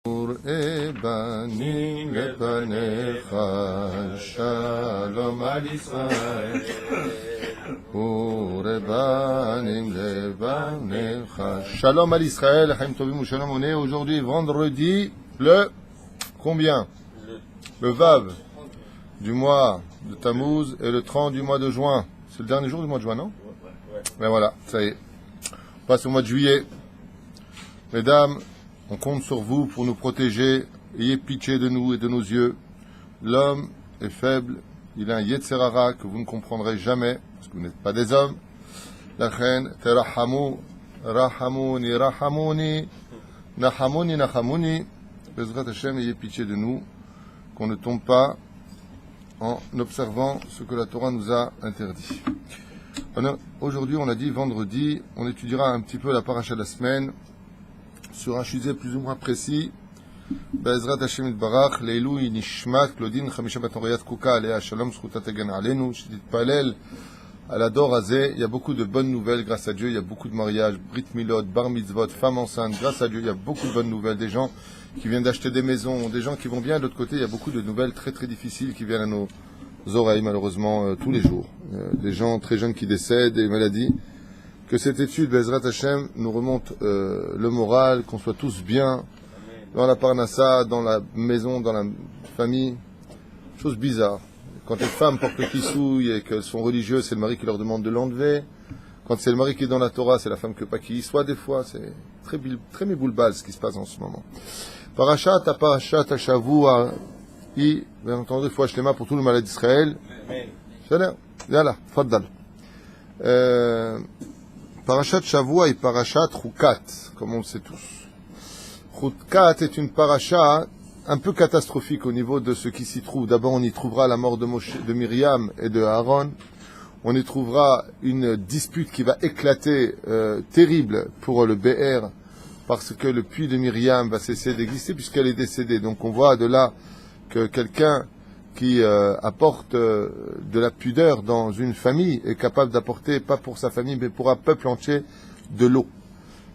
Banim lepanecha, shalom al Israël. Banim lepanecha, shalom al Israël. Chaim tovim shalom. On est aujourd'hui vendredi le combien? Le Vav du mois de Tammuz et le 30 du mois de juin. C'est le dernier jour du mois de juin, non? Ben voilà, ça y est. On passe au mois de juillet. Mesdames, on compte sur vous pour nous protéger. Ayez pitié de nous et de nos yeux. L'homme est faible. Il a un Yetzer Hara que vous ne comprendrez jamais, parce que vous n'êtes pas des hommes. La reine, Terahamu, Rahamuni, Rahamuni, Nahamuni, Nahamuni. Bezrat Hashem, ayez pitié de nous, qu'on ne tombe pas en observant ce que la Torah nous a interdit. Aujourd'hui, on a dit vendredi, on étudiera un petit peu la paracha de la semaine, sur un sujet plus ou moins précis. Be'ezrat Hashem Yitbarach, Leilui Nishmat, Klodin, Chamisha Batoriyat Kuka, Alea Shalom, Zchuta Tegen Alenu, Shtitpalel, Alador Azeh. Il y a beaucoup de bonnes nouvelles grâce à Dieu. Il y a beaucoup de mariages, Brit Milot, Bar Mitzvot, femmes enceintes. Grâce à Dieu, il y a beaucoup de bonnes nouvelles. Des gens qui viennent d'acheter des maisons, des gens qui vont bien. De l'autre côté, il y a beaucoup de nouvelles très très difficiles qui viennent à nos oreilles, malheureusement, tous les jours. Des gens très jeunes qui décèdent, des maladies. Que cette étude, Be'ezrat Hashem, nous remonte le moral, qu'on soit tous bien dans la parnassa, dans la maison, dans la famille. Chose bizarre. Quand les femmes portent le kissouille et qu'elles sont religieuses, c'est le mari qui leur demande de l'enlever. Quand c'est le mari qui est dans la Torah, c'est la femme qui ne veut pas qu'il y soit. Des fois, c'est très méboulbal ce qui se passe en ce moment. Parashat Shavua, bien entendu, il faut acheter main pour tout le malade d'Israël. Amen. Yalla, faddal. Parashat Shavua et Parashat Chukat, comme on le sait tous. Chukat est une paracha un peu catastrophique au niveau de ce qui s'y trouve. D'abord, on y trouvera la mort de Myriam et de Aaron. On y trouvera une dispute qui va éclater, terrible pour le BR, parce que le puits de Myriam va cesser d'exister puisqu'elle est décédée. Donc on voit de là que quelqu'un qui apporte de la pudeur dans une famille est capable d'apporter, pas pour sa famille, mais pour un peuple entier, de l'eau.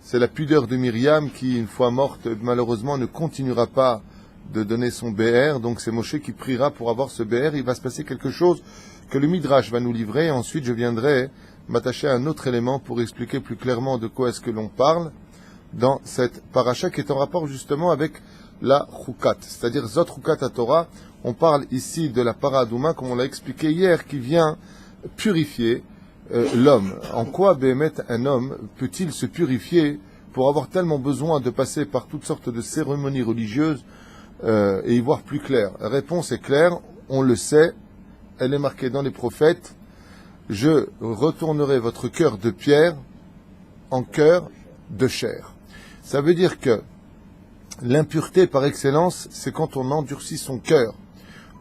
C'est la pudeur de Myriam qui, une fois morte, malheureusement, ne continuera pas de donner son BR. Donc c'est Moshe qui priera pour avoir ce BR. Il va se passer quelque chose que le Midrash va nous livrer. Ensuite, je viendrai m'attacher à un autre élément pour expliquer plus clairement de quoi est-ce que l'on parle dans cette paracha qui est en rapport justement avec la Chukat, c'est-à-dire Zot Chukat à Torah. On parle ici de la paradouma, comme on l'a expliqué hier, qui vient purifier l'homme. En quoi, Béhémet, un homme peut-il se purifier pour avoir tellement besoin de passer par toutes sortes de cérémonies religieuses et y voir plus clair? La réponse est claire, on le sait, elle est marquée dans les prophètes. Je retournerai votre cœur de pierre en cœur de chair. Ça veut dire que l'impureté par excellence, c'est quand on endurcit son cœur.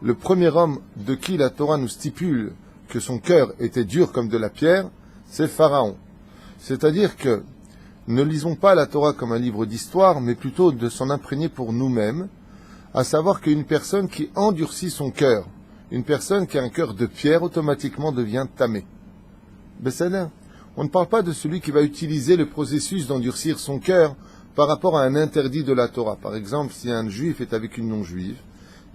Le premier homme de qui la Torah nous stipule que son cœur était dur comme de la pierre, c'est Pharaon. C'est-à-dire que ne lisons pas la Torah comme un livre d'histoire, mais plutôt de s'en imprégner pour nous-mêmes, à savoir qu'une personne qui endurcit son cœur, une personne qui a un cœur de pierre, automatiquement devient tamé. Besséder, on ne parle pas de celui qui va utiliser le processus d'endurcir son cœur par rapport à un interdit de la Torah. Par exemple, si un juif est avec une non-juive,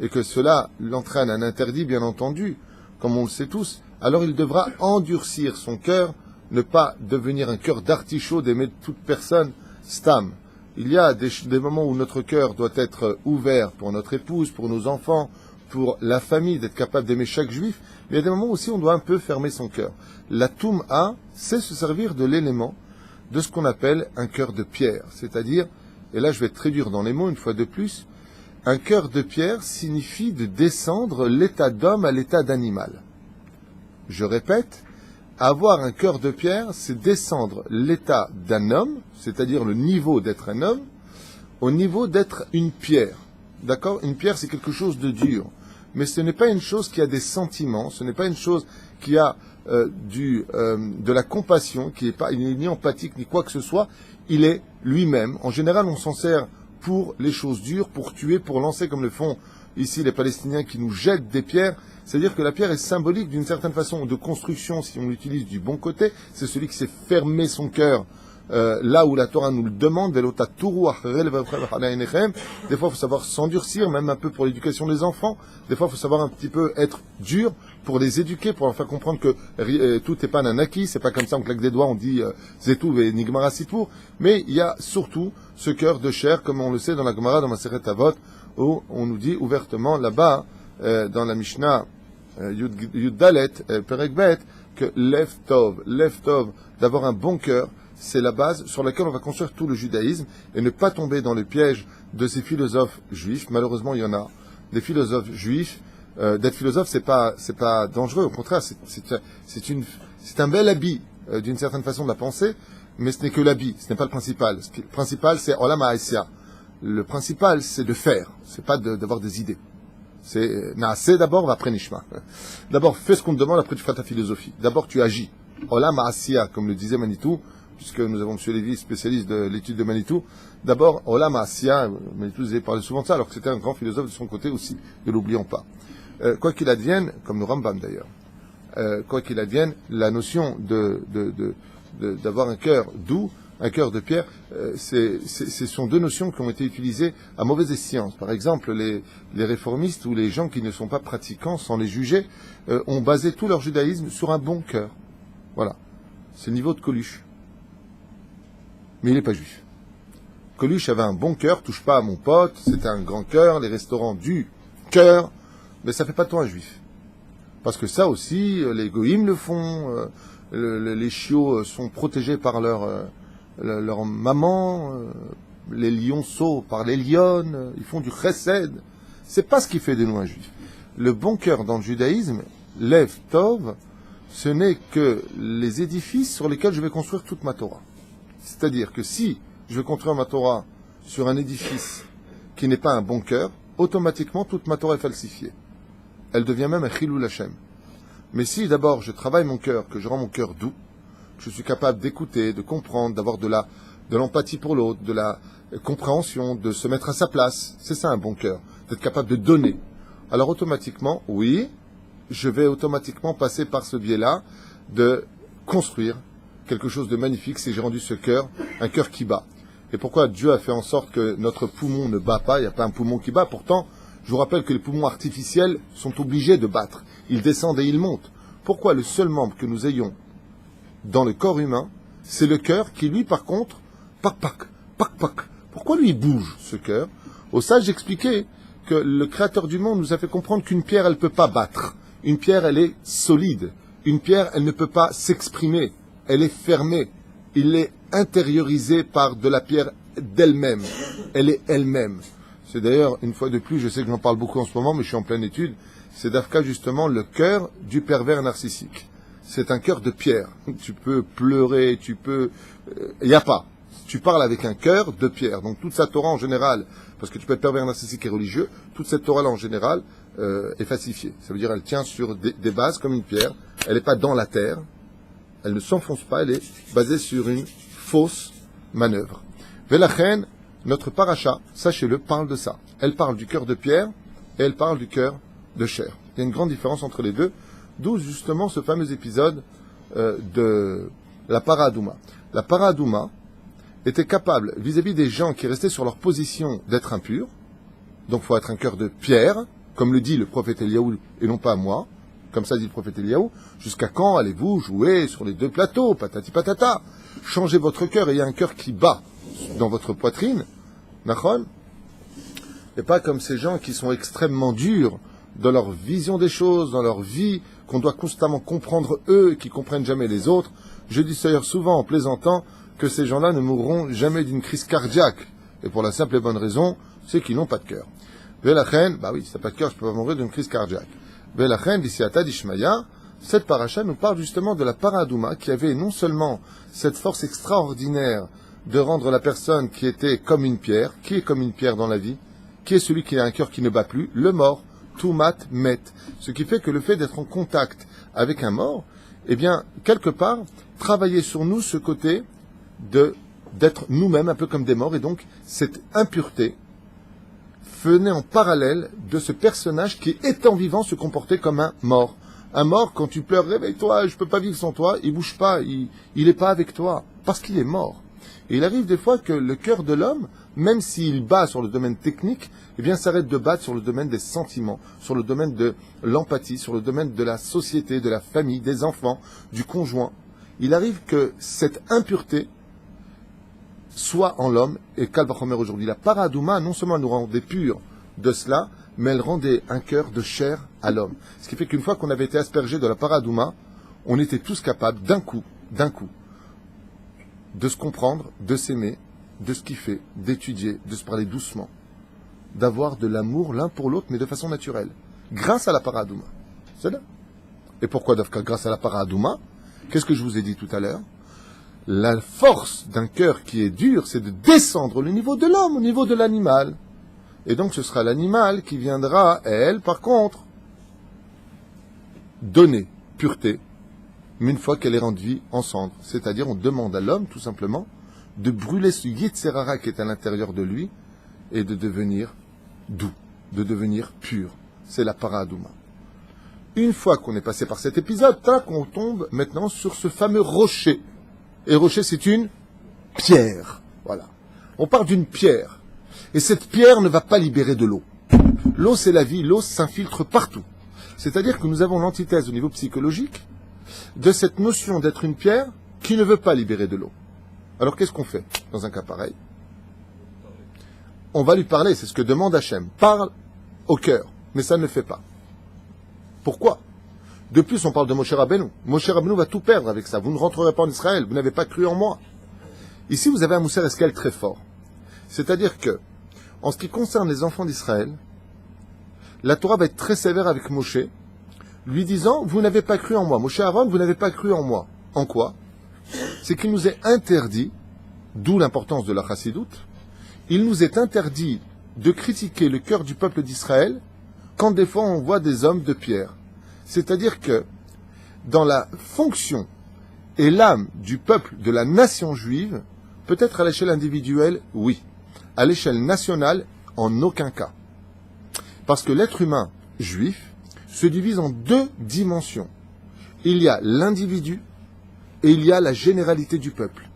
et que cela l'entraîne un interdit, bien entendu, comme on le sait tous, alors il devra endurcir son cœur, ne pas devenir un cœur d'artichaut d'aimer toute personne, stam. Il y a des moments où notre cœur doit être ouvert pour notre épouse, pour nos enfants, pour la famille, d'être capable d'aimer chaque juif, mais il y a des moments aussi où on doit un peu fermer son cœur. La Toum'a sait se servir de l'élément de ce qu'on appelle un cœur de pierre, c'est-à-dire, et là je vais traduire dans les mots une fois de plus, un cœur de pierre signifie de descendre l'état d'homme à l'état d'animal. Je répète, avoir un cœur de pierre, c'est descendre l'état d'un homme, c'est-à-dire le niveau d'être un homme, au niveau d'être une pierre. D'accord? Une pierre, c'est quelque chose de dur. Mais ce n'est pas une chose qui a des sentiments, ce n'est pas une chose qui a de la compassion, il n'est ni empathique, ni quoi que ce soit, il est lui-même. En général, on s'en sert pour les choses dures, pour tuer, pour lancer, comme le font ici les Palestiniens qui nous jettent des pierres. C'est-à-dire que la pierre est symbolique d'une certaine façon de construction, si on l'utilise du bon côté. C'est celui qui s'est fermé son cœur là où la Torah nous le demande, des fois il faut savoir s'endurcir, même un peu pour l'éducation des enfants, des fois il faut savoir un petit peu être dur pour les éduquer, pour leur faire comprendre que tout n'est pas nanaki, c'est pas comme ça on claque des doigts, on dit Zetou et Nigmara Sipour, mais il y a surtout ce cœur de chair, comme on le sait dans la Gemara, dans Maseret Avot, où on nous dit ouvertement là-bas, dans la Mishnah Yud Dalet, Perek Bet, que Lev Tov, d'avoir un bon cœur, c'est la base sur laquelle on va construire tout le judaïsme et ne pas tomber dans le piège de ces philosophes juifs. Malheureusement, il y en a des philosophes juifs. D'être philosophe, c'est pas dangereux. Au contraire, c'est un bel habit d'une certaine façon de la pensée, mais ce n'est que l'habit, ce n'est pas le principal. Le principal, c'est Olam Ha'asya. Le principal, c'est de faire, c'est pas d'avoir des idées. C'est Naaseh d'abord, après Nishma. D'abord, fais ce qu'on te demande, après tu feras ta philosophie. D'abord, tu agis. Olam Ha'asya, comme le disait Manitou, puisque nous avons M. Lévy, spécialiste de l'étude de Manitou. D'abord, Olam Ha'asya, Manitou avait parlé souvent de ça, alors que c'était un grand philosophe de son côté aussi, ne l'oublions pas. Quoi qu'il advienne, comme le Rambam d'ailleurs, quoi qu'il advienne, la notion d'avoir un cœur doux, un cœur de pierre, ce sont deux notions qui ont été utilisées à mauvaise escient. Par exemple, les réformistes ou les gens qui ne sont pas pratiquants, sans les juger, ont basé tout leur judaïsme sur un bon cœur. Voilà. C'est le niveau de Coluche. Mais il n'est pas juif. Coluche avait un bon cœur, touche pas à mon pote, c'était un grand cœur, les restaurants du cœur, mais ça fait pas de toi un juif. Parce que ça aussi, les goïms le font, les chiots sont protégés par leur maman, les lionceaux par les lionnes, ils font du chesed. C'est pas ce qui fait de nous un juif. Le bon cœur dans le judaïsme, Lev Tov, ce n'est que les édifices sur lesquels je vais construire toute ma Torah. C'est-à-dire que si je veux construire ma Torah sur un édifice qui n'est pas un bon cœur, automatiquement toute ma Torah est falsifiée. Elle devient même un chilul Hashem. Mais si d'abord je travaille mon cœur, que je rends mon cœur doux, que je suis capable d'écouter, de comprendre, d'avoir de l'empathie pour l'autre, de la compréhension, de se mettre à sa place, c'est ça un bon cœur, d'être capable de donner. Alors automatiquement, oui, je vais automatiquement passer par ce biais-là de construire quelque chose de magnifique si j'ai rendu ce cœur, un cœur qui bat. Et pourquoi Dieu a fait en sorte que notre poumon ne bat pas, il n'y a pas un poumon qui bat, pourtant, je vous rappelle que les poumons artificiels sont obligés de battre. Ils descendent et ils montent. Pourquoi le seul membre que nous ayons dans le corps humain, c'est le cœur qui, lui, par contre, pac. Pourquoi lui bouge, ce cœur? Au sage, j'expliquais que le Créateur du monde nous a fait comprendre qu'une pierre, elle ne peut pas battre. Une pierre, elle est solide. Une pierre, elle ne peut pas s'exprimer. Elle est fermée. Il est intériorisé par de la pierre d'elle-même. Elle est elle-même. C'est d'ailleurs, une fois de plus, je sais que j'en parle beaucoup en ce moment, mais je suis en pleine étude, c'est d'Afka justement le cœur du pervers narcissique. C'est un cœur de pierre. Tu peux pleurer, tu peux... Il n'y a pas. Tu parles avec un cœur de pierre. Donc toute sa Torah en général, parce que tu peux être pervers narcissique et religieux, toute cette Torah-là en général est falsifiée. Ça veut dire elle tient sur des bases comme une pierre. Elle n'est pas dans la terre. Elle ne s'enfonce pas. Elle est basée sur une fausse manœuvre. Velachen, notre paracha, sachez-le, parle de ça. Elle parle du cœur de pierre et elle parle du cœur de chair. Il y a une grande différence entre les deux, d'où justement ce fameux épisode de la Paradouma. La Paradouma était capable, vis-à-vis des gens qui restaient sur leur position, d'être impurs. Donc il faut être un cœur de pierre, comme le dit le prophète Eliaou, et non pas moi, comme ça dit le prophète Eliaou. Jusqu'à quand allez-vous jouer sur les deux plateaux, patati patata? Changez votre cœur et il y a un cœur qui bat dans votre poitrine, Nachon, et pas comme ces gens qui sont extrêmement durs dans leur vision des choses, dans leur vie, qu'on doit constamment comprendre eux, et qui comprennent jamais les autres. Je dis d'ailleurs souvent en plaisantant que ces gens-là ne mourront jamais d'une crise cardiaque, et pour la simple et bonne raison, c'est qu'ils n'ont pas de cœur. Velachen, bah oui, si t'as pas de cœur, je peux pas mourir d'une crise cardiaque. Velachen, d'ici à Tadishmaya, cette paracha nous parle justement de la Paradouma, qui avait non seulement cette force extraordinaire de rendre la personne qui était comme une pierre, qui est comme une pierre dans la vie, qui est celui qui a un cœur qui ne bat plus, le mort, Tumat Met. Ce qui fait que le fait d'être en contact avec un mort, eh bien, quelque part, travailler sur nous ce côté d'être nous-mêmes un peu comme des morts, et donc cette impureté venait en parallèle de ce personnage qui, étant vivant, se comportait comme un mort. Un mort, quand tu pleures, réveille-toi, je peux pas vivre sans toi, il bouge pas, il est pas avec toi, parce qu'il est mort. Et il arrive des fois que le cœur de l'homme, même s'il bat sur le domaine technique, eh bien s'arrête de battre sur le domaine des sentiments, sur le domaine de l'empathie, sur le domaine de la société, de la famille, des enfants, du conjoint. Il arrive que cette impureté soit en l'homme, et Kalvachomer aujourd'hui, la paradouma, non seulement elle nous rendait purs de cela, mais elle rendait un cœur de chair à l'homme. Ce qui fait qu'une fois qu'on avait été aspergé de la paradouma, on était tous capables d'un coup, de se comprendre, de s'aimer, de se kiffer, d'étudier, de se parler doucement, d'avoir de l'amour l'un pour l'autre, mais de façon naturelle, grâce à la paradouma. C'est là. Et pourquoi Dafka grâce à la paradouma? Qu'est-ce que je vous ai dit tout à l'heure? La force d'un cœur qui est dur, c'est de descendre au niveau de l'homme, au niveau de l'animal. Et donc ce sera l'animal qui viendra, elle, par contre, donner pureté, mais une fois qu'elle est rendue en cendre. C'est-à-dire, on demande à l'homme, tout simplement, de brûler ce Yetzerara qui est à l'intérieur de lui, et de devenir doux, de devenir pur. C'est la paradouma. Une fois qu'on est passé par cet épisode, tac, on tombe maintenant sur ce fameux rocher. Et rocher, c'est une pierre. Voilà. On part d'une pierre. Et cette pierre ne va pas libérer de l'eau. L'eau, c'est la vie. L'eau s'infiltre partout. C'est-à-dire que nous avons l'antithèse au niveau psychologique de cette notion d'être une pierre qui ne veut pas libérer de l'eau. Alors, qu'est-ce qu'on fait dans un cas pareil? On va lui parler. C'est ce que demande Hachem. Parle au cœur. Mais ça ne le fait pas. Pourquoi? De plus, on parle de Moshe Rabbeinu. Moshe Rabbeinu va tout perdre avec ça. Vous ne rentrerez pas en Israël. Vous n'avez pas cru en moi. Ici, vous avez un Mousser Eskel très fort. C'est-à-dire que, en ce qui concerne les enfants d'Israël, la Torah va être très sévère avec Moshe, lui disant, vous n'avez pas cru en moi. Moshe Aaron, vous n'avez pas cru en moi. En quoi? C'est qu'il nous est interdit, d'où l'importance de la chassidoute, il nous est interdit de critiquer le cœur du peuple d'Israël quand des fois on voit des hommes de pierre. C'est-à-dire que dans la fonction et l'âme du peuple, de la nation juive, peut-être à l'échelle individuelle, oui. À l'échelle nationale, en aucun cas. Parce que l'être humain juif se divise en deux dimensions. Il y a l'individu et il y a la généralité du peuple.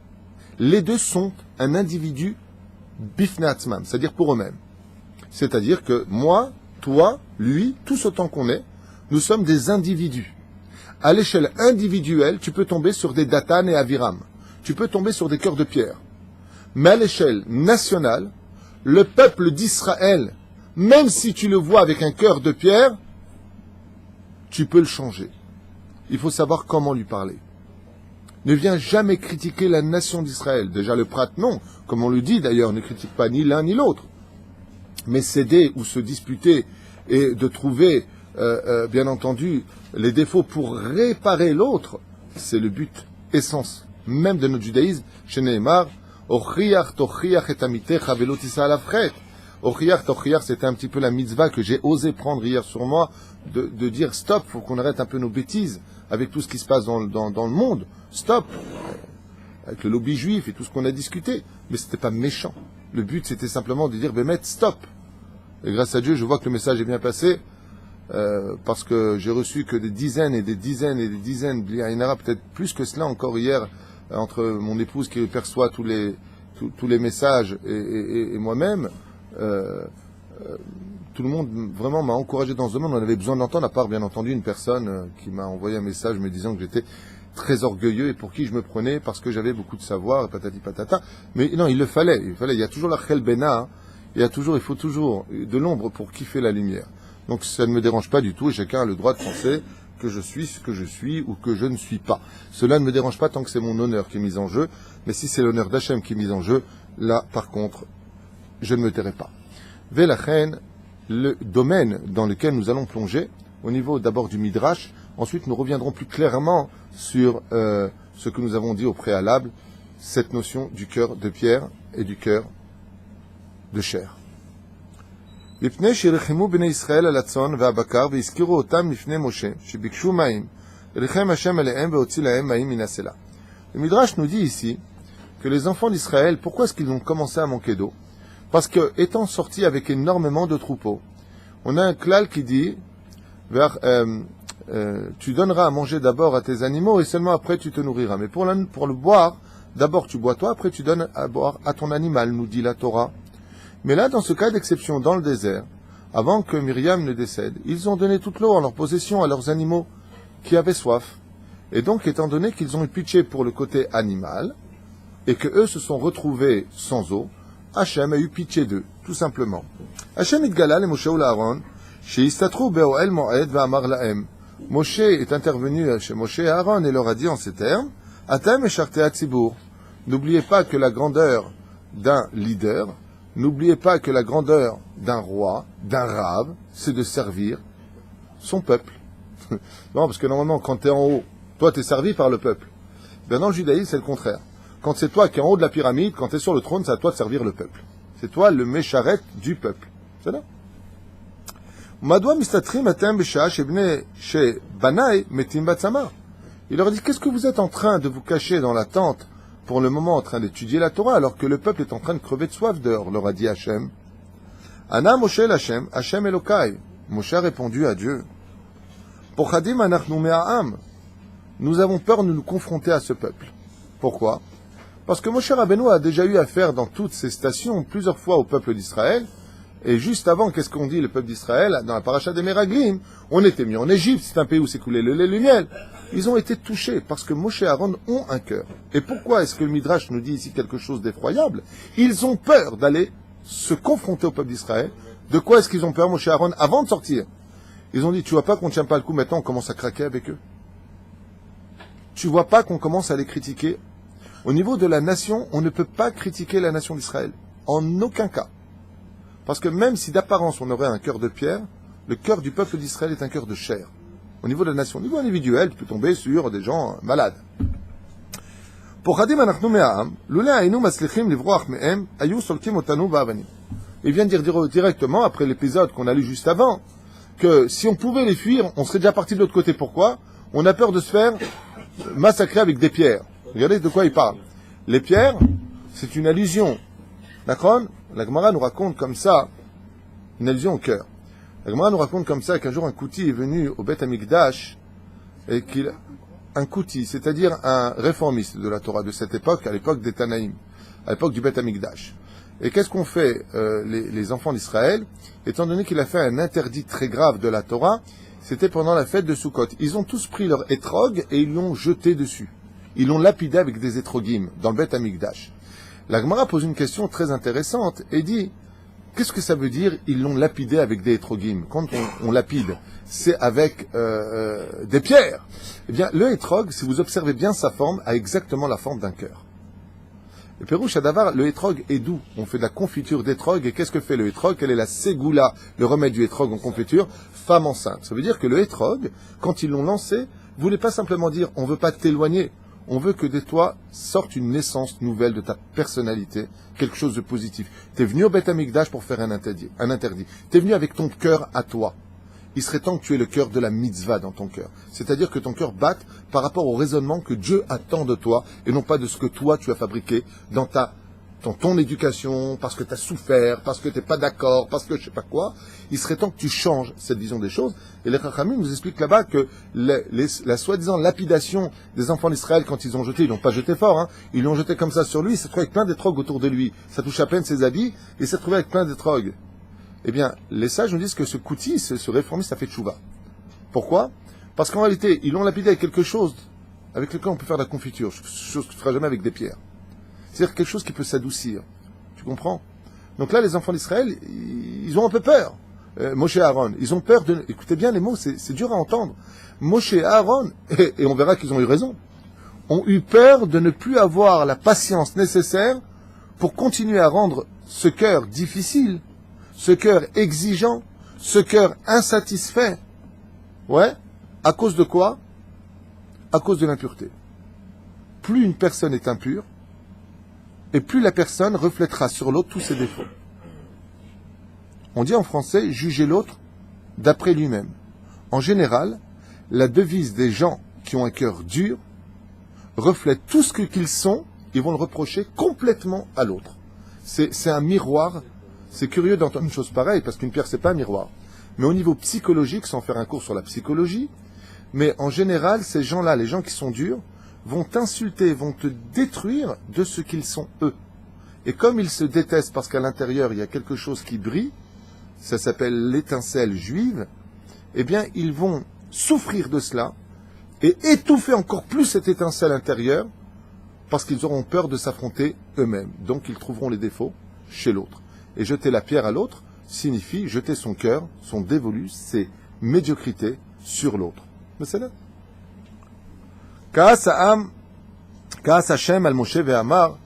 Les deux sont un individu bifnatzman, c'est-à-dire pour eux-mêmes. C'est-à-dire que moi, toi, lui, tous autant qu'on est, nous sommes des individus. À l'échelle individuelle, tu peux tomber sur des Datan et Aviram. Tu peux tomber sur des cœurs de pierre. Mais à l'échelle nationale, le peuple d'Israël, même si tu le vois avec un cœur de pierre, tu peux le changer. Il faut savoir comment lui parler. Ne viens jamais critiquer la nation d'Israël. Déjà le prêtre, non. Comme on le dit d'ailleurs, ne critique pas ni l'un ni l'autre. Mais céder ou se disputer et de trouver, bien entendu, les défauts pour réparer l'autre, c'est le but, essence, même de notre judaïsme. Chez Nehemar, Ochiach tochiach et amitecha velo tisa alav chet. Ochiach tochiach, c'était un petit peu la mitzvah que j'ai osé prendre hier sur moi, de dire stop, faut qu'on arrête un peu nos bêtises avec tout ce qui se passe dans le monde. Stop, avec le lobby juif et tout ce qu'on a discuté. Mais c'était pas méchant. Le but, c'était simplement de dire, Bémet, stop. Et grâce à Dieu, je vois que le message est bien passé, parce que j'ai reçu que des dizaines et des dizaines et des dizaines, il y en aura peut-être plus que cela encore hier, entre mon épouse qui perçoit tous les messages et moi-même. Tout le monde vraiment m'a encouragé dans ce domaine. On avait besoin d'entendre, à part bien entendu une personne qui m'a envoyé un message me disant que j'étais très orgueilleux et pour qui je me prenais parce que j'avais beaucoup de savoir, patati patata. Mais non, il fallait. Il y a toujours la chel bena, hein. Il faut toujours de l'ombre pour kiffer la lumière. Donc ça ne me dérange pas du tout et chacun a le droit de penser que je suis ce que je suis ou que je ne suis pas. Cela ne me dérange pas tant que c'est mon honneur qui est mis en jeu. Mais si c'est l'honneur d'Hachem qui est mis en jeu, là, par contre, je ne me tairai pas. Velachen, le domaine dans lequel nous allons plonger, au niveau d'abord du Midrash, ensuite nous reviendrons plus clairement sur ce que nous avons dit au préalable, cette notion du cœur de pierre et du cœur de chair. Le Midrash nous dit ici que les enfants d'Israël, pourquoi est-ce qu'ils ont commencé à manquer d'eau? Parce que, étant sortis avec énormément de troupeaux, on a un klal qui dit tu donneras à manger d'abord à tes animaux et seulement après tu te nourriras. Mais pour le boire, D'abord tu bois toi, après tu donnes à boire à ton animal, nous dit la Torah. Mais là, dans ce cas d'exception, dans le désert, avant que Myriam ne décède, ils ont donné toute l'eau en leur possession à leurs animaux qui avaient soif. Et donc, étant donné qu'ils ont eu pitié pour le côté animal, et que eux se sont retrouvés sans eau, Hachem a eu pitié d'eux, tout simplement. Hachem itgala le Moshe ou Aaron, chez Istatru be'oel mo'ed ve'amar la'em. Moshe est intervenu chez Moshe et Aaron et leur a dit en ces termes, Atem echartei hatzibur. N'oubliez pas que la grandeur d'un leader, n'oubliez pas que la grandeur d'un roi, d'un rave, c'est de servir son peuple. Non, parce que normalement, quand tu es en haut, toi, tu es servi par le peuple. Ben dans le judaïsme, c'est le contraire. Quand c'est toi qui es en haut de la pyramide, quand tu es sur le trône, c'est à toi de servir le peuple. C'est toi le mécharet du peuple. C'est là. Il leur dit, qu'est-ce que vous êtes en train de vous cacher dans la tente pour le moment en train d'étudier la Torah, alors que le peuple est en train de crever de soif dehors, leur a dit Hachem. Ana Moshe Hachem, Hachem Elokai. Moshe a répondu à Dieu. Pochadim anachnu me'a'am. Nous avons peur de nous confronter à ce peuple. Pourquoi? Parce que Moshe Rabbeinu a déjà eu affaire dans toutes ces stations plusieurs fois au peuple d'Israël. Et juste avant, qu'est-ce qu'on dit, le peuple d'Israël, dans la paracha des Meraglim, on était mis en Égypte, c'est un pays où s'écoulait le lait et le miel. Ils ont été touchés parce que Moshe et Aaron ont un cœur. Et pourquoi est-ce que le Midrash nous dit ici quelque chose d'effroyable? Ils ont peur d'aller se confronter au peuple d'Israël. De quoi est-ce qu'ils ont peur, Moshe et Aaron, avant de sortir? Ils ont dit, tu vois pas qu'on ne tient pas le coup, maintenant on commence à craquer avec eux? Tu vois pas qu'on commence à les critiquer? Au niveau de la nation, on ne peut pas critiquer la nation d'Israël. En aucun cas. Parce que même si d'apparence on aurait un cœur de pierre, le cœur du peuple d'Israël est un cœur de chair. Au niveau de la nation, au niveau individuel, tu peux tomber sur des gens malades. Pour Khadim anachnu me'am, lula aynu maslichim livroach me'em, ayu solkim otanu ba'avanim. Il vient de dire directement, après l'épisode qu'on a lu juste avant, que si on pouvait les fuir, on serait déjà parti de l'autre côté. Pourquoi? On a peur de se faire massacrer avec des pierres. Regardez de quoi il parle. Les pierres, c'est une allusion. D'accord? La Gemara nous raconte comme ça, une allusion au cœur. La Gemara nous raconte comme ça qu'un jour un Kouti est venu au Beth Amikdash, et un Kouti, c'est-à-dire un réformiste de la Torah de cette époque, à l'époque des Tanaïm, à l'époque du Beth Amikdash. Et qu'est-ce qu'ont fait les enfants d'Israël? Étant donné qu'il a fait un interdit très grave de la Torah, c'était pendant la fête de Sukkot. Ils ont tous pris leur étrog et ils l'ont jeté dessus. Ils l'ont lapidé avec des étrogim dans le Beth Amikdash. La Gemara pose une question très intéressante et dit, qu'est-ce que ça veut dire, ils l'ont lapidé avec des étrogim? Quand on lapide, c'est avec des pierres. Eh bien, le étrog, si vous observez bien sa forme, a exactement la forme d'un cœur. Le Pérouche Adavar, le étrog est doux. On fait de la confiture d'étrog, et qu'est-ce que fait le étrog? Quelle est la ségoula, le remède du étrog en confiture? Femme enceinte. Ça veut dire que le étrog, quand ils l'ont lancé, voulait pas simplement dire, on veut pas t'éloigner. On veut que de toi sorte une naissance nouvelle de ta personnalité, quelque chose de positif. Tu es venu au Beth Amikdash pour faire un interdit. Tu es venu avec ton cœur à toi. Il serait temps que tu aies le cœur de la mitzvah dans ton cœur. C'est-à-dire que ton cœur batte par rapport au raisonnement que Dieu attend de toi et non pas de ce que toi tu as fabriqué dans ton éducation, parce que tu as souffert, parce que tu n'es pas d'accord, parce que je sais pas quoi. Il serait temps que tu changes cette vision des choses. Et les Chachamim nous expliquent là-bas que la soi-disant lapidation des enfants d'Israël, quand ils ont jeté, ils l'ont pas jeté fort, hein, ils l'ont jeté comme ça sur lui, il s'est trouvé avec plein d'étrogues autour de lui. Ça touche à peine ses habits, et il s'est trouvé avec plein d'étrogues. Eh bien, les sages nous disent que ce Kouti, ce réformiste, a fait tchouva. Pourquoi? Parce qu'en réalité, ils l'ont lapidé avec quelque chose avec lequel on peut faire de la confiture, chose que tu ne feras jamais avec des pierres. C'est-à-dire quelque chose qui peut s'adoucir. Tu comprends? Donc là, les enfants d'Israël, ils ont un peu peur. Moshe et Aaron, ils ont peur de... Écoutez bien les mots, c'est dur à entendre. Moshe et Aaron, et on verra qu'ils ont eu raison, ont eu peur de ne plus avoir la patience nécessaire pour continuer à rendre ce cœur difficile, ce cœur exigeant, ce cœur insatisfait. Ouais? À cause de quoi? À cause de l'impureté. Plus une personne est impure, et plus la personne reflètera sur l'autre tous ses défauts. On dit en français, juger l'autre d'après lui-même. En général, la devise des gens qui ont un cœur dur reflète tout ce qu'ils sont, ils vont le reprocher complètement à l'autre. C'est un miroir. C'est curieux d'entendre une chose pareille, parce qu'une pierre, c'est pas un miroir. Mais au niveau psychologique, sans faire un cours sur la psychologie, mais en général, ces gens-là, les gens qui sont durs, vont t'insulter, vont te détruire de ce qu'ils sont eux. Et comme ils se détestent parce qu'à l'intérieur il y a quelque chose qui brille, ça s'appelle l'étincelle juive, eh bien ils vont souffrir de cela et étouffer encore plus cette étincelle intérieure parce qu'ils auront peur de s'affronter eux-mêmes. Donc ils trouveront les défauts chez l'autre. Et jeter la pierre à l'autre signifie jeter son cœur, son dévolu, ses médiocrités sur l'autre. Mais c'est là. Ka'as Hashem al Moshe ve'amar,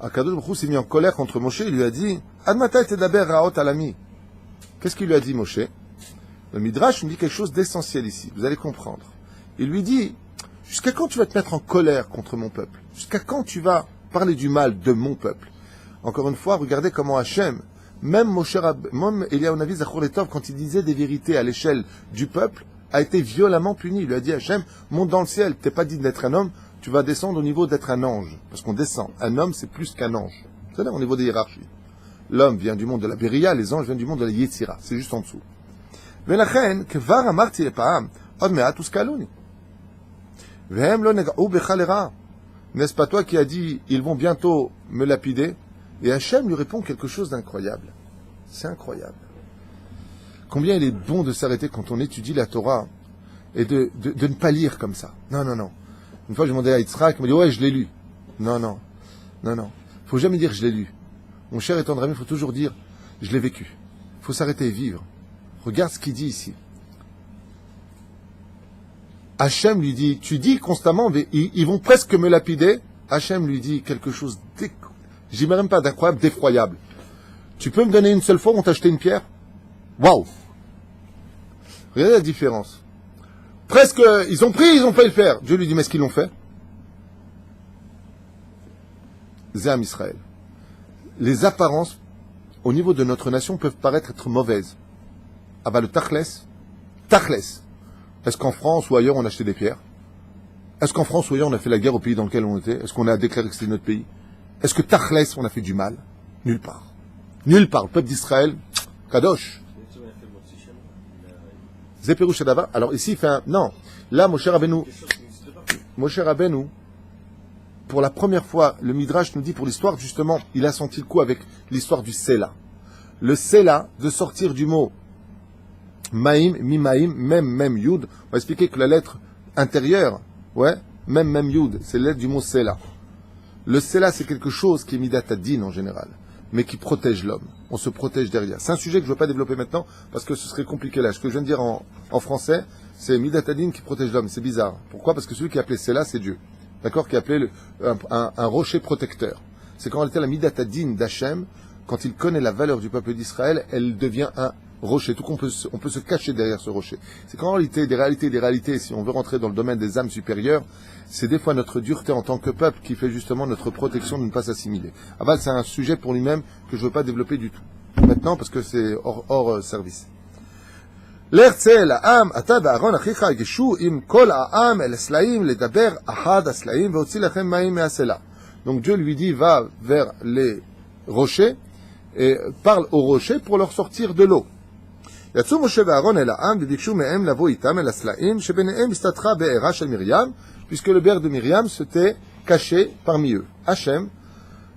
Akadosh Baruch Hu s'est mis en colère contre Moshe, il lui a dit, Ad matai tedaber ra'ot alami. Qu'est-ce qu'il lui a dit Moshe? Le Midrash nous dit quelque chose d'essentiel ici, vous allez comprendre. Il lui dit, jusqu'à quand tu vas te mettre en colère contre mon peuple? Jusqu'à quand tu vas parler du mal de mon peuple? Encore une fois, regardez comment Hachem, même Eliyahu Navi Zachor Letov, quand il disait des vérités à l'échelle du peuple, a été violemment puni. Il lui a dit, Hachem, monte dans le ciel, t'es pas digne d'être un homme, tu vas descendre au niveau d'être un ange. Parce qu'on descend. Un homme, c'est plus qu'un ange. C'est là au niveau des hiérarchies. L'homme vient du monde de la Beria, les anges viennent du monde de la Yetzira. C'est juste en dessous. Velachen, kvar amarti lepa'am, od me'at uskaluni. Vehem lo nega'u becha lera. N'est-ce pas toi qui as dit, ils vont bientôt me lapider? Et Hachem lui répond quelque chose d'incroyable. C'est incroyable. Combien il est bon de s'arrêter quand on étudie la Torah et de ne pas lire comme ça. Non, non, non. Une fois, je demandais à Yitzhak, il m'a dit, ouais, je l'ai lu. Non, non, non, non. Faut jamais dire je l'ai lu. Mon cher et tendre ami, il faut toujours dire je l'ai vécu. Il faut s'arrêter et vivre. Regarde ce qu'il dit ici. Hachem lui dit, tu dis constamment, ils vont presque me lapider. Hachem lui dit quelque chose j'y mets même pas d'incroyable, d'effroyable. Tu peux me donner une seule fois où on t'a acheté une pierre? Waouh! Regardez la différence. Presque, ils ont pris, ils ont fait le faire. Dieu lui dit, mais est-ce qu'ils l'ont fait? Zéam Israël. Les apparences, au niveau de notre nation, peuvent paraître être mauvaises. Ah bah le tachles. Est-ce qu'en France ou ailleurs on a acheté des pierres? Est-ce qu'en France ou ailleurs on a fait la guerre au pays dans lequel on était? Est-ce qu'on a déclaré que c'était notre pays? Est-ce que tachles on a fait du mal? Nulle part. Nulle part. Le peuple d'Israël, Kadosh. Zéperouche d'Ava. Alors ici il fait un... Non. Là, Moshe Rabbeinu, pour la première fois, le Midrash nous dit pour l'histoire, justement, il a senti le coup avec l'histoire du Sela. Le Sela, de sortir du mot Maïm, Mi-Maïm, même Yud. On va expliquer que la lettre intérieure, ouais, même Yud, c'est la lettre du mot Sela. Le Sela, c'est quelque chose qui est midatadin en général, mais qui protège l'homme. On se protège derrière. C'est un sujet que je ne veux pas développer maintenant, parce que ce serait compliqué là. Ce que je viens de dire en français, c'est midatadin qui protège l'homme. C'est bizarre. Pourquoi? Parce que celui qui a appelé Sela, c'est Dieu. D'accord? Qui a appelé un rocher protecteur. C'est qu'en réalité, la midatadin d'Hachem, quand il connaît la valeur du peuple d'Israël, elle devient un rocher. Tout qu'on peut se cacher derrière ce rocher. C'est qu'en réalité, des réalités, si on veut rentrer dans le domaine des âmes supérieures, c'est des fois notre dureté en tant que peuple qui fait justement notre protection de ne pas s'assimiler. Aval, c'est un sujet pour lui-même que je ne veux pas développer du tout. Maintenant, parce que c'est hors service. L'Herzel, Am, Ata, Aaron, Achicha, Geshu, Im, Kol, Am, El, Slaim, le Daber, Ahad, Aslaim, Veotzi, Lachem, Maïm, et Asela. Donc Dieu lui dit, va vers les rochers et parle aux rochers pour leur sortir de l'eau. יצאו משה ואהרון אל העם וביקשו מהם לבוא איתם אל הסלעים שביניהם הסתתרה בעירה של מרים, puisque le beurre de Myriam s'était caché parmi eux. Hachem,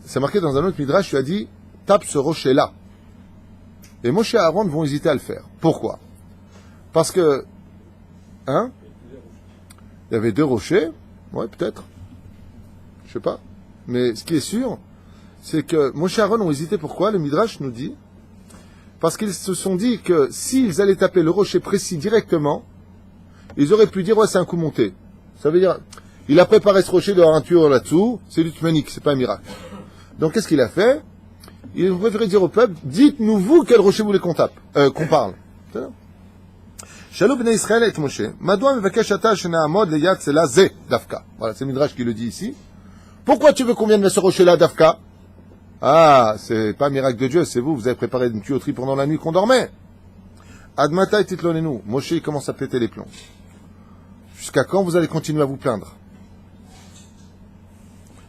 c'est marqué dans un autre midrash, il a dit tape ce rocher-là. Et Moshe et Aaron vont hésiter à le faire. Pourquoi? Parce que, il y avait deux rochers, ouais, peut-être, je sais pas, mais ce qui est sûr, c'est que Moshe et Aaron ont hésité. Pourquoi? Le midrash nous dit parce qu'ils se sont dit que s'ils allaient taper le rocher précis directement, ils auraient pu dire ouais c'est un coup monté. Ça veut dire il a préparé ce rocher d'avoir un tuyau là-dessous, c'est du tmanique, c'est pas un miracle. Donc qu'est-ce qu'il a fait? Il a préféré dire au peuple dites-nous vous quel rocher vous voulez qu'on tape, qu'on parle. Shalom bnei Israël et Moshe. Madoua mevakesh ata shena'amod leyad sela ze dafka. Voilà, c'est Midrash qui le dit ici. Pourquoi tu veux qu'on vienne mettre ce rocher-là dafka? Ah, c'est pas un miracle de Dieu, c'est vous, vous avez préparé une tuyauterie pendant la nuit qu'on dormait. Admata et titlonenu. Moshe, il commence à péter les plombs. Jusqu'à quand vous allez continuer à vous plaindre?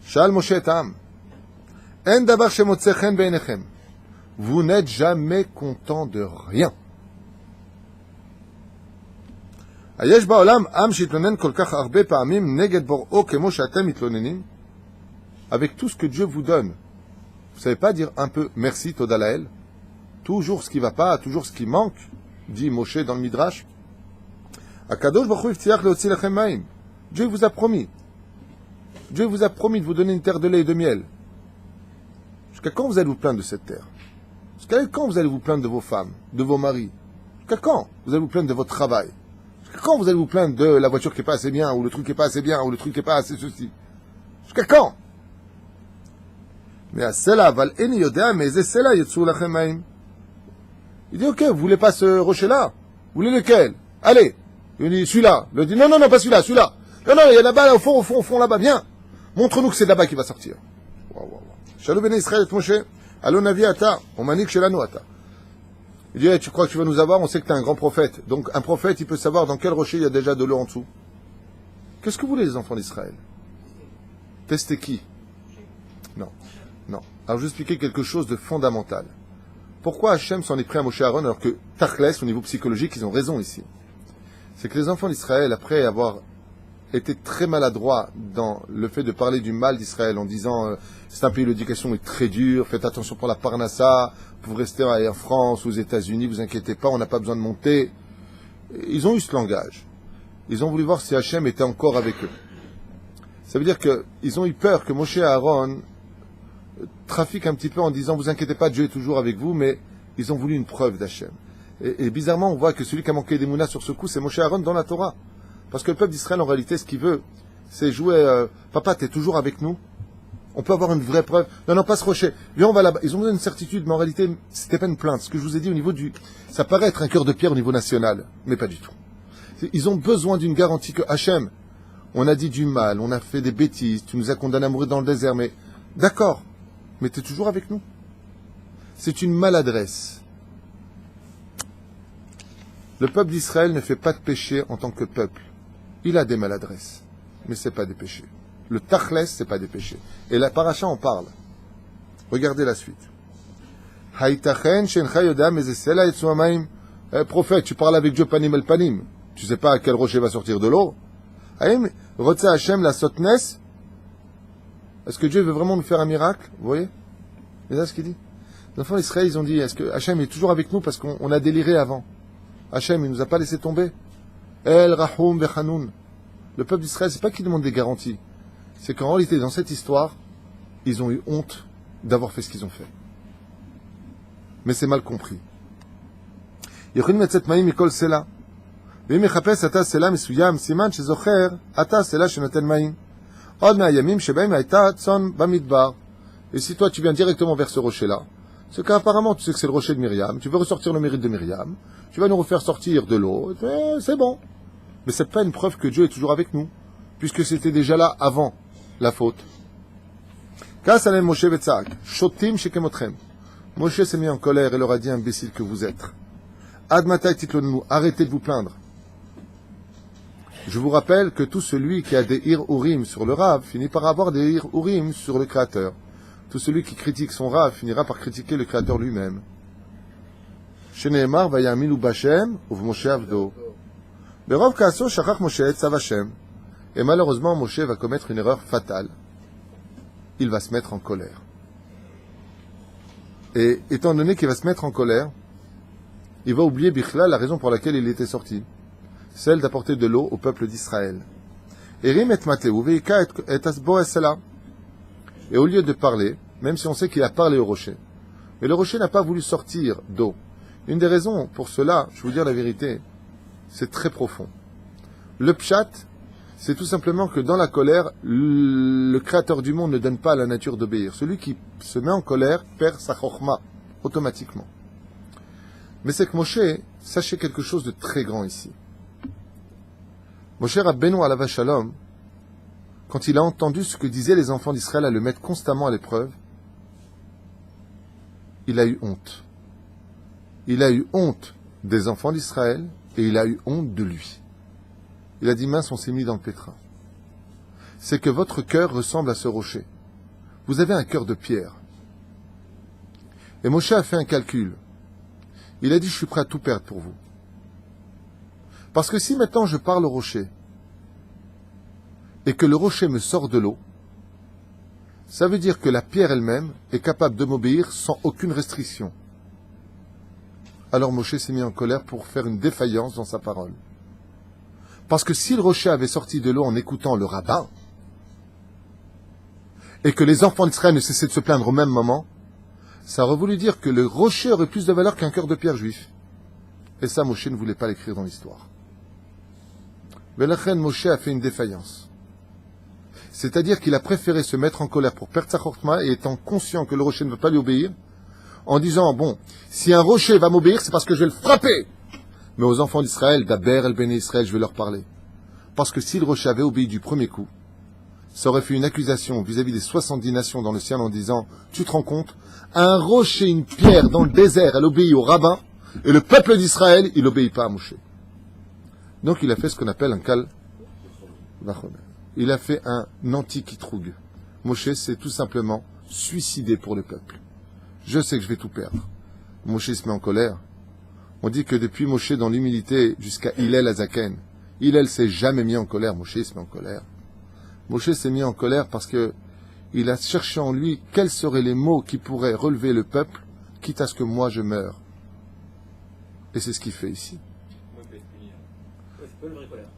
Shal Moshe et Am. En davar shemotzechen beinechem. Vous n'êtes jamais content de rien. היש בעולם עם שהתלונן כל כך הרבה פעמים נגד בוראו כמו שאתם מתלוננים? Avec tout ce que Dieu vous donne, vous savez pas dire un peu merci Toda Lael? Toujours ce qui va pas, toujours ce qui manque, dit Moshe dans le Midrash. Akadosh Baruch Hu iftiach leotzi lachem maim. Dieu vous a promis. Dieu vous a promis de vous donner une terre de lait et de miel. Jusqu'à quand vous allez vous plaindre de cette terre? Jusqu'à quand vous allez vous plaindre de vos femmes, de vos maris? Jusqu'à quand vous allez vous plaindre de votre travail? Jusqu'à quand vous allez vous plaindre de la voiture qui n'est pas assez bien, ou le truc qui n'est pas assez bien, ou le truc qui n'est pas assez ceci? Jusqu'à quand? Mais à cela, val eni yodea, mais cela yetsu lachem maim. Il dit, ok, vous voulez pas ce rocher-là? Vous voulez lequel? Allez. Il dit, celui-là. Il dit, non, non, non, pas celui-là, celui-là. Non, non, il y a là-bas, là, au fond, là-bas, viens. Montre-nous que c'est là-bas qui va sortir. Shalom ben Israël et Moshe. Allo navi ata. On manik shelanu ata. Il dit, hey, tu crois que tu vas nous avoir? On sait que tu es un grand prophète. Donc, un prophète, il peut savoir dans quel rocher il y a déjà de l'eau en dessous. Qu'est-ce que vous voulez, les enfants d'Israël? Tester qui? Non. Non. Alors, je vais expliquer quelque chose de fondamental. Pourquoi Hachem s'en est pris à Moshe Aaron alors que Tachlès, au niveau psychologique, ils ont raison ici? C'est que les enfants d'Israël, après avoir été très maladroits dans le fait de parler du mal d'Israël en disant c'est un pays où l'éducation est très dure, faites attention pour la Parnassa, vous restez en France, aux États-Unis, vous inquiétez pas, on n'a pas besoin de monter. Ils ont eu ce langage. Ils ont voulu voir si Hachem était encore avec eux. Ça veut dire qu'ils ont eu peur que Moshe Aaron trafique un petit peu en disant vous inquiétez pas, Dieu est toujours avec vous, mais ils ont voulu une preuve d'Hachem. Et bizarrement, on voit que celui qui a manqué d'Emouna sur ce coup, c'est Moshe Aaron dans la Torah. Parce que le peuple d'Israël, en réalité, ce qu'il veut, c'est jouer papa, t'es toujours avec nous? On peut avoir une vraie preuve. Non, non, pas ce rocher. Viens, on va là-bas. Ils ont besoin d'une certitude, mais en réalité, c'était pas une plainte. Ce que je vous ai dit au niveau du... Ça paraît être un cœur de pierre au niveau national, mais pas du tout. Ils ont besoin d'une garantie que Hachem, on a dit du mal, on a fait des bêtises, tu nous as condamnés à mourir dans le désert, mais d'accord, mais t'es toujours avec nous? C'est une maladresse. Le peuple d'Israël ne fait pas de péché en tant que peuple. Il a des maladresses, mais ce n'est pas des péchés. Le tachlès, ce n'est pas des péchés. Et la paracha en parle. Regardez la suite. Prophète, tu parles avec Dieu panim el panim. Tu ne sais pas à quel rocher va sortir de l'eau. Est-ce que Dieu veut vraiment nous faire un miracle? Vous voyez? C'est ça ce qu'il dit. Les enfants d'Israël, ils ont dit, est-ce que Hachem est toujours avec nous parce qu'on a déliré avant? Hachem, il ne nous a pas laissé tomber. El Rahum Vechanoun. Le peuple d'Israël, c'est pas qu'il demande des garanties. C'est qu'en réalité, dans cette histoire, ils ont eu honte d'avoir fait ce qu'ils ont fait. Mais c'est mal compris. Yochim metzet maim mikol sela. Ve'im mechapes ata sela mesuyam siman shezocher ata sela shenoten maim. Od me'ayamim shebaim hayta tzon bamidbar. Et si toi tu viens directement vers ce rocher-là, c'est qu'apparemment tu sais que c'est le rocher de Myriam, tu veux ressortir le mérite de Myriam, tu vas nous refaire sortir de l'eau, c'est bon. Mais c'est pas une preuve que Dieu est toujours avec nous, puisque c'était déjà là avant la faute. Kasalem Moshe vetzak, shotim shekemotchem. Moshe s'est mis en colère et leur a dit, imbécile que vous êtes. Ad matai titlonnu, arrêtez de vous plaindre. Je vous rappelle que tout celui qui a des ir-urim sur le Rav finit par avoir des ir-urim sur le Créateur. Tout celui qui critique son Rav finira par critiquer le Créateur lui-même. Sheneemar vayaminu bashem uv Moshe avdo. Berov kaaso shachach Moshe tzav Hashem. Et malheureusement, Moshe va commettre une erreur fatale. Il va se mettre en colère. Et étant donné qu'il va se mettre en colère, il va oublier Bichla la raison pour laquelle il était sorti. Celle d'apporter de l'eau au peuple d'Israël. Erim et Mateu veika et asbo esela. Et au lieu de parler, même si on sait qu'il a parlé au rocher, mais le rocher n'a pas voulu sortir d'eau. Une des raisons pour cela, je vais vous dire la vérité, c'est très profond. Le pshat, c'est tout simplement que dans la colère, le créateur du monde ne donne pas à la nature d'obéir. Celui qui se met en colère perd sa chokhma, automatiquement. Mais c'est que Moshe, sachez quelque chose de très grand ici. Moshe Rabbeinu alav shalom, quand il a entendu ce que disaient les enfants d'Israël à le mettre constamment à l'épreuve, il a eu honte. Il a eu honte des enfants d'Israël et il a eu honte de lui. Il a dit, mince, on s'est mis dans le pétrin. C'est que votre cœur ressemble à ce rocher. Vous avez un cœur de pierre. Et Moshe a fait un calcul. Il a dit, je suis prêt à tout perdre pour vous. Parce que si maintenant je parle au rocher, et que le rocher me sort de l'eau, ça veut dire que la pierre elle-même est capable de m'obéir sans aucune restriction. Alors Moshe s'est mis en colère pour faire une défaillance dans sa parole. Parce que si le rocher avait sorti de l'eau en écoutant le rabbin, et que les enfants d'Israël ne cessaient de se plaindre au même moment, ça aurait voulu dire que le rocher aurait plus de valeur qu'un cœur de pierre juif. Et ça, Moshe ne voulait pas l'écrire dans l'histoire. Velachem, Moshe a fait une défaillance. C'est-à-dire qu'il a préféré se mettre en colère pour perdre sa chorma et étant conscient que le rocher ne veut pas lui obéir, en disant, bon, si un rocher va m'obéir, c'est parce que je vais le frapper. Mais aux enfants d'Israël, d'Aber el Béné Israël, je vais leur parler. Parce que si le rocher avait obéi du premier coup, ça aurait fait une accusation vis-à-vis des 70 nations dans le ciel en disant, tu te rends compte, un rocher, une pierre dans le désert, elle obéit au rabbin, et le peuple d'Israël, il n'obéit pas à Moshe. Donc il a fait ce qu'on appelle un kal vachomer. Il a fait un anti-kitroug. Moshe s'est tout simplement suicidé pour le peuple. Je sais que je vais tout perdre. Moshe se met en colère. On dit que depuis Moshe dans l'humilité jusqu'à Hillel Azaken, Hillel s'est jamais mis en colère, Moshe se met en colère. Moshe s'est mis en colère parce que il a cherché en lui quels seraient les mots qui pourraient relever le peuple, quitte à ce que moi je meure. Et c'est ce qu'il fait ici.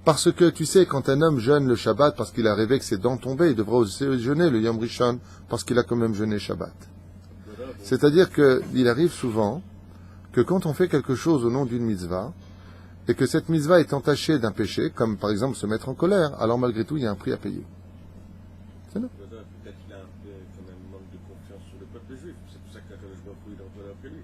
Parce que, tu sais, quand un homme jeûne le Shabbat parce qu'il a rêvé que ses dents tombaient, il devrait aussi jeûner le Yom Rishon parce qu'il a quand même jeûné Shabbat. C'est-à-dire qu'il arrive souvent que quand on fait quelque chose au nom d'une mitzvah, et que cette mitzvah est entachée d'un péché, comme par exemple se mettre en colère, alors malgré tout, il y a un prix à payer. C'est non. Peut-être qu'il a un peu quand même manque de confiance sur le peuple juif. C'est pour ça que Akadosh Baruch Hu, il en colère après lui.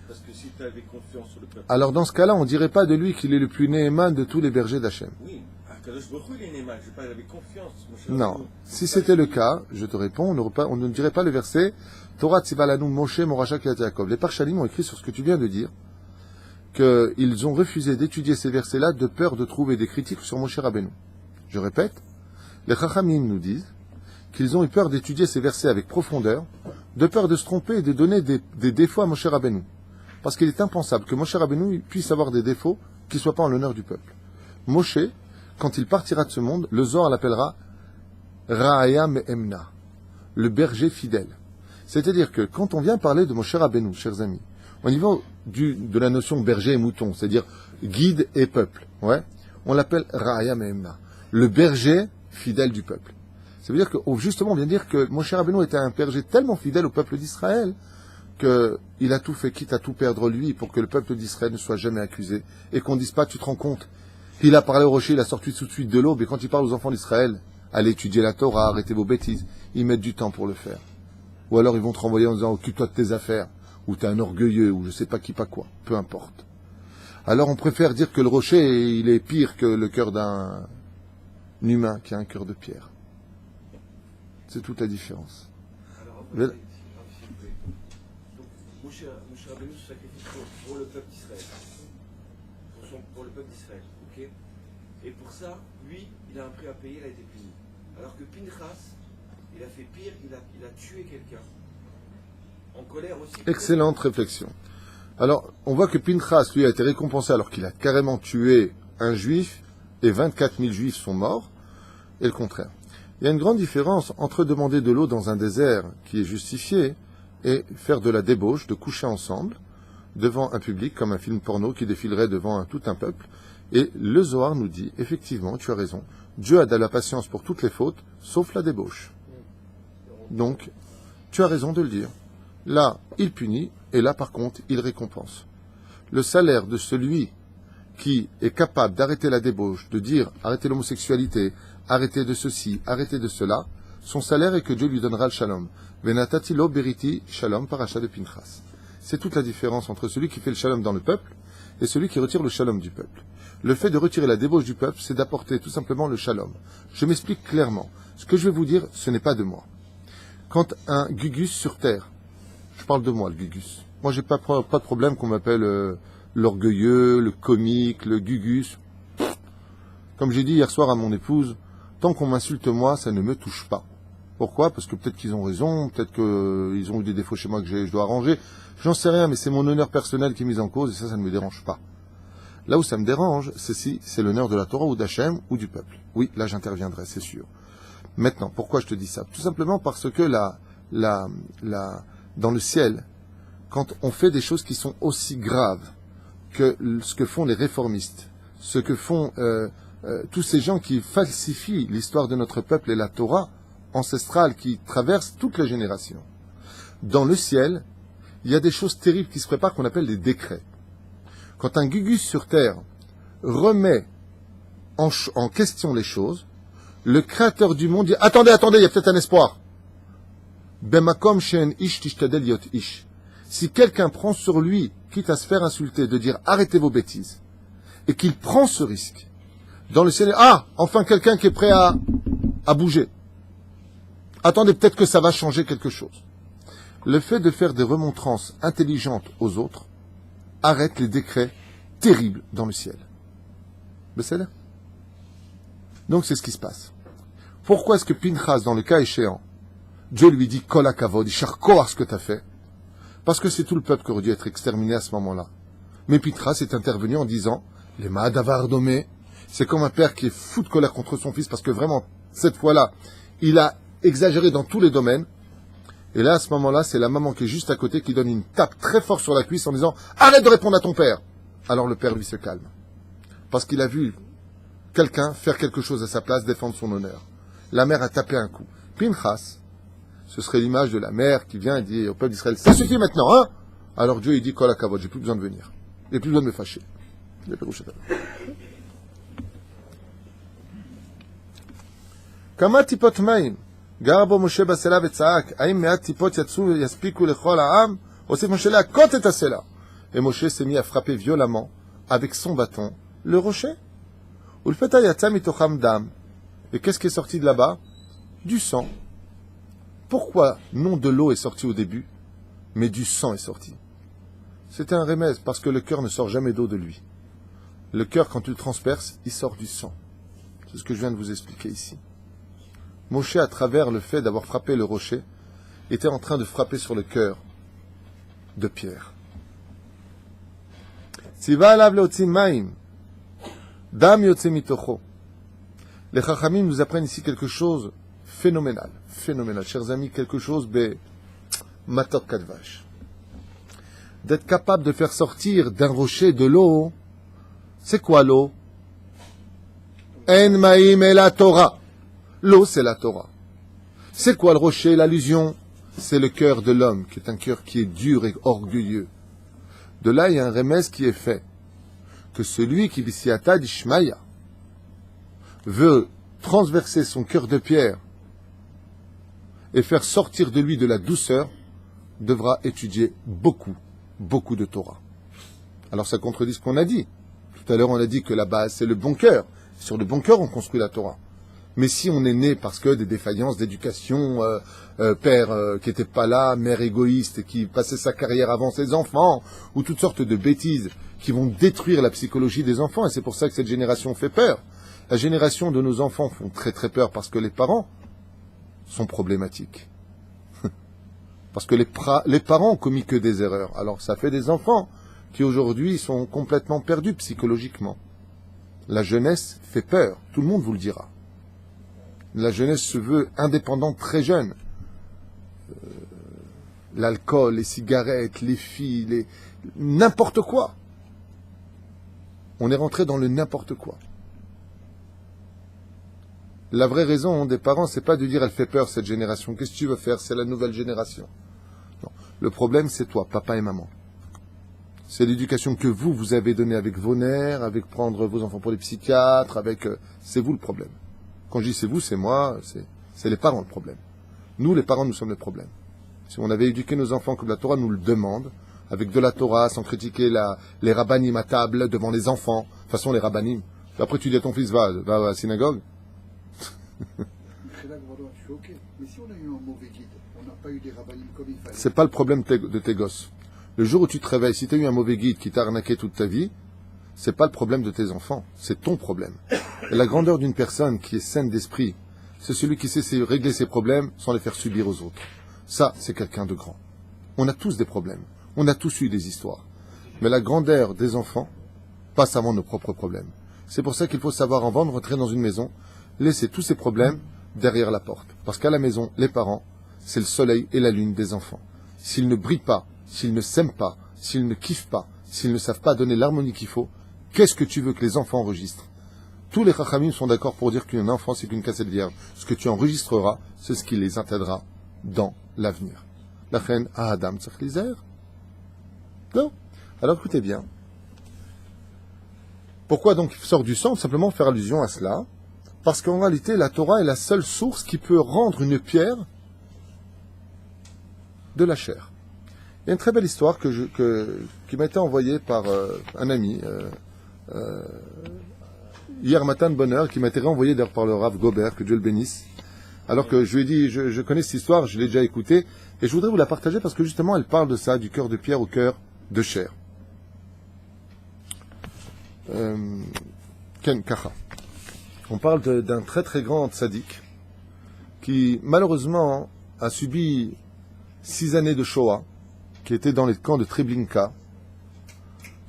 Parce que si tu avais confiance sur le peuple... Alors dans ce cas-là, on ne dirait pas de lui qu'il est le plus néhéman de tous les bergers d'Hachem. Oui, Akadosh Baruch Hu, il est néhéman. Je ne sais pas, il avait confiance. Non. Si c'était le cas, je te réponds, on ne dirait pas le verset Torah Tzivalanu Moshe Moracha Kiryat Yaakov. Les Parchalim ont écrit sur ce que tu viens de dire, qu'ils ont refusé d'étudier ces versets-là de peur de trouver des critiques sur Moshe Rabbeinu. Je répète, les Chachamim nous disent qu'ils ont eu peur d'étudier ces versets avec profondeur, de peur de se tromper et de donner des défauts à Moshe Rabbeinu. Parce qu'il est impensable que Moshe Rabbeinu puisse avoir des défauts qui ne soient pas en l'honneur du peuple. Moshe, quand il partira de ce monde, le Zohar l'appellera Ra'aya Me'emna, le berger fidèle. C'est-à-dire que quand on vient parler de Moshe Rabbeinu, chers amis, au niveau de la notion berger et mouton, c'est-à-dire guide et peuple, ouais, on l'appelle Ra'aya Me'emna, le berger fidèle du peuple. Ça veut dire que, justement, on vient de dire que Moshe Rabbeinu était un berger tellement fidèle au peuple d'Israël qu'il a tout fait, quitte à tout perdre lui, pour que le peuple d'Israël ne soit jamais accusé, et qu'on ne dise pas, tu te rends compte, il a parlé au rocher, il a sorti tout de suite de l'eau, mais quand il parle aux enfants d'Israël, allez étudier la Torah, arrêtez vos bêtises, ils mettent du temps pour le faire. Ou alors ils vont te renvoyer en disant, occupe-toi de tes affaires, ou t'es un orgueilleux, ou je sais pas qui, pas quoi, peu importe. Alors on préfère dire que le rocher, il est pire que le cœur d'un humain qui a un cœur de pierre. C'est toute la différence. Alors, Moshe Rabbeinu se sacrifie pour le peuple d'Israël. Pour le peuple d'Israël, ok. Et pour ça, lui, il a un prix à payer, il a été puni. Alors que Pinchas, il a fait pire, il a tué quelqu'un. En colère aussi. Excellente réflexion. Alors, on voit que Pinchas, lui, a été récompensé alors qu'il a carrément tué un juif, et 24 000 juifs sont morts, et le contraire. Il y a une grande différence entre demander de l'eau dans un désert qui est justifié et faire de la débauche, de coucher ensemble, devant un public comme un film porno qui défilerait devant tout un peuple. Et le Zohar nous dit, effectivement, tu as raison, Dieu a de la patience pour toutes les fautes, sauf la débauche. Donc, tu as raison de le dire. Là, il punit, et là, par contre, il récompense. Le salaire de celui qui est capable d'arrêter la débauche, de dire arrêtez l'homosexualité, arrêtez de ceci, arrêtez de cela, son salaire est que Dieu lui donnera le shalom. Venatati lo beriti shalom paracha de Pinchas. C'est toute la différence entre celui qui fait le shalom dans le peuple et celui qui retire le shalom du peuple. Le fait de retirer la débauche du peuple, c'est d'apporter tout simplement le shalom. Je m'explique clairement. Ce que je vais vous dire, ce n'est pas de moi. Quand un gugus sur terre, je parle de moi, le gugus. Moi, j'ai pas de problème qu'on m'appelle l'orgueilleux, le comique, le gugus. Comme j'ai dit hier soir à mon épouse, tant qu'on m'insulte moi, ça ne me touche pas. Pourquoi ? Parce que peut-être qu'ils ont raison, peut-être qu'ils ont eu des défauts chez moi que je dois arranger. J'en sais rien, mais c'est mon honneur personnel qui est mis en cause et ça ne me dérange pas. Là où ça me dérange, c'est si c'est l'honneur de la Torah ou d'Hachem ou du peuple. Oui, là j'interviendrai, c'est sûr. Maintenant, pourquoi je te dis ça? Tout simplement parce que dans le ciel, quand on fait des choses qui sont aussi graves que ce que font les réformistes, ce que font tous ces gens qui falsifient l'histoire de notre peuple et la Torah ancestrale qui traverse toutes les générations. Dans le ciel, il y a des choses terribles qui se préparent qu'on appelle des décrets. Quand un Gugus sur terre remet en question les choses, le créateur du monde dit « Attendez, il y a peut-être un espoir !» Bemakom she'en ish tishtadel yot ish. Si quelqu'un prend sur lui, quitte à se faire insulter, de dire « Arrêtez vos bêtises !» et qu'il prend ce risque, dans le ciel, enfin quelqu'un qui est prêt à bouger. Attendez, peut-être que ça va changer quelque chose. Le fait de faire des remontrances intelligentes aux autres arrête les décrets terribles dans le ciel. Mais c'est là. Donc c'est ce qui se passe. Pourquoi est-ce que Pinchas, dans le cas échéant, Dieu lui dit Kol hakavod, Isharko, ce que tu as fait? Parce que c'est tout le peuple qui aurait dû être exterminé à ce moment-là. Mais Pinchas est intervenu en disant les Ma'adavar domé, c'est comme un père qui est fou de colère contre son fils parce que vraiment, cette fois-là, il a exagéré dans tous les domaines. Et là, à ce moment-là, c'est la maman qui est juste à côté qui donne une tape très forte sur la cuisse en disant « Arrête de répondre à ton père !» Alors le père, lui, se calme. Parce qu'il a vu quelqu'un faire quelque chose à sa place, défendre son honneur. La mère a tapé un coup. Pinchas, ce serait l'image de la mère qui vient et dit au peuple d'Israël « Ça suffit maintenant, hein ?» Alors Dieu, il dit « Kol hakavod, j'ai plus besoin de venir. J'ai plus besoin de me fâcher. » Kama tipot maim. גר בו משה בסלע וצעק, האם מעט טיפות יספיקו לכל העם? הוסיף משה להכות את הסלע. Et Moshe s'est mis à frapper violemment, avec son bâton, le rocher. Ulpeta yatsa mitocham dam. Et qu'est-ce qui est sorti de là-bas? Du sang. Pourquoi non de l'eau est sorti au début, mais du sang est sorti? C'était un remède, parce que le cœur ne sort jamais d'eau de lui. Le cœur, quand tu le transperces, il sort du sang. C'est ce que je viens de vous expliquer ici. Moshe, à travers le fait d'avoir frappé le rocher, était en train de frapper sur le cœur de Pierre. Les Chachamim nous apprennent ici quelque chose phénoménal, chers amis, quelque chose matok kadvash. D'être capable de faire sortir d'un rocher de l'eau, c'est quoi l'eau? En maïm et la Torah. L'eau, c'est la Torah. C'est quoi le rocher, l'allusion? C'est le cœur de l'homme, qui est un cœur qui est dur et orgueilleux. De là, il y a un remède qui est fait. Que celui qui, bisiata d'Ishmaïa, veut transverser son cœur de pierre et faire sortir de lui de la douceur, devra étudier beaucoup de Torah. Alors ça contredit ce qu'on a dit. Tout à l'heure, on a dit que la base, c'est le bon cœur. Sur le bon cœur, on construit la Torah. Mais si on est né parce que des défaillances d'éducation, père qui n'était pas là, mère égoïste qui passait sa carrière avant ses enfants, ou toutes sortes de bêtises qui vont détruire la psychologie des enfants, et c'est pour ça que cette génération fait peur. La génération de nos enfants font très très peur parce que les parents sont problématiques. Parce que les parents ont commis que des erreurs. Alors ça fait des enfants qui aujourd'hui sont complètement perdus psychologiquement. La jeunesse fait peur, tout le monde vous le dira. La jeunesse se veut indépendante très jeune. L'alcool, les cigarettes, les filles, n'importe quoi. On est rentré dans le n'importe quoi. La vraie raison des parents, c'est pas de dire elle fait peur cette génération. Qu'est-ce que tu veux faire? C'est la nouvelle génération. Non. Le problème, c'est toi, papa et maman. C'est l'éducation que vous avez donnée avec vos nerfs, avec prendre vos enfants pour les psychiatres, c'est vous le problème. Quand je dis c'est vous, c'est moi, c'est les parents le problème. Nous, les parents, nous sommes le problème. Si on avait éduqué nos enfants comme la Torah nous le demande, avec de la Torah, sans critiquer les rabbanim à table devant les enfants, de toute façon les rabbanim. Après tu dis à ton fils, va à la synagogue. Mais si on a eu un mauvais guide, on n'a pas eu des rabbanim comme il fallait. C'est pas le problème de tes gosses. Le jour où tu te réveilles, si tu as eu un mauvais guide qui t'a arnaqué toute ta vie, c'est pas le problème de tes enfants, c'est ton problème. Et la grandeur d'une personne qui est saine d'esprit, c'est celui qui sait régler ses problèmes sans les faire subir aux autres. Ça, c'est quelqu'un de grand. On a tous des problèmes, on a tous eu des histoires. Mais la grandeur des enfants, passe avant nos propres problèmes. C'est pour ça qu'il faut savoir, avant de rentrer dans une maison, laisser tous ces problèmes derrière la porte. Parce qu'à la maison, les parents, c'est le soleil et la lune des enfants. S'ils ne brillent pas, s'ils ne s'aiment pas, s'ils ne kiffent pas, s'ils ne savent pas donner l'harmonie qu'il faut, qu'est-ce que tu veux que les enfants enregistrent? Tous les chachamim sont d'accord pour dire qu'un enfant, c'est une cassette vierge. Ce que tu enregistreras, c'est ce qui les atteindra dans l'avenir. La reine à Adam Tzachlizer. Non. Alors écoutez bien. Pourquoi donc il sort du sang? Simplement faire allusion à cela. Parce qu'en réalité, la Torah est la seule source qui peut rendre une pierre de la chair. Il y a une très belle histoire qui m'a été envoyée par un ami, hier matin de bonne heure, qui m'a été renvoyée d'ailleurs par le Rav Gobert, que Dieu le bénisse. Alors que je lui ai dit, je connais cette histoire, je l'ai déjà écoutée, et je voudrais vous la partager parce que justement elle parle de ça, du cœur de pierre au cœur de chair. Ken Kacha. On parle d'un très très grand tzaddik qui malheureusement a subi 6 années de Shoah, qui était dans les camps de Treblinka,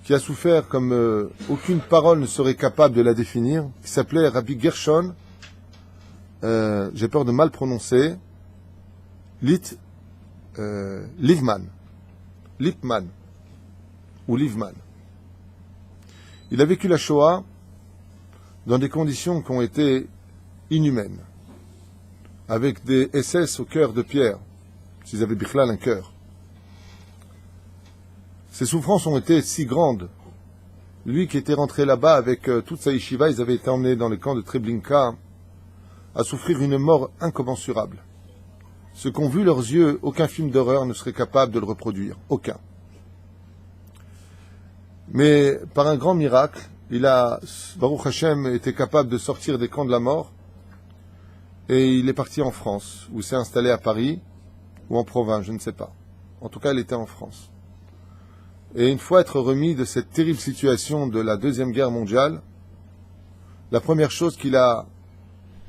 qui a souffert comme aucune parole ne serait capable de la définir, qui s'appelait Rabbi Gershon, j'ai peur de mal prononcer, Livman, ou Livman. Il a vécu la Shoah dans des conditions qui ont été inhumaines, avec des SS au cœur de pierre, s'ils avaient bichlal un cœur. Ses souffrances ont été si grandes. Lui qui était rentré là-bas avec toute sa yeshiva, ils avaient été emmenés dans les camps de Treblinka à souffrir une mort incommensurable. Ce qu'ont vu leurs yeux, aucun film d'horreur ne serait capable de le reproduire. Aucun. Mais par un grand miracle, il a, Baruch Hashem, été capable de sortir des camps de la mort et il est parti en France, ou s'est installé à Paris, ou en province, je ne sais pas. En tout cas, il était en France. Et une fois être remis de cette terrible situation de la Deuxième Guerre mondiale, la première chose qu'il a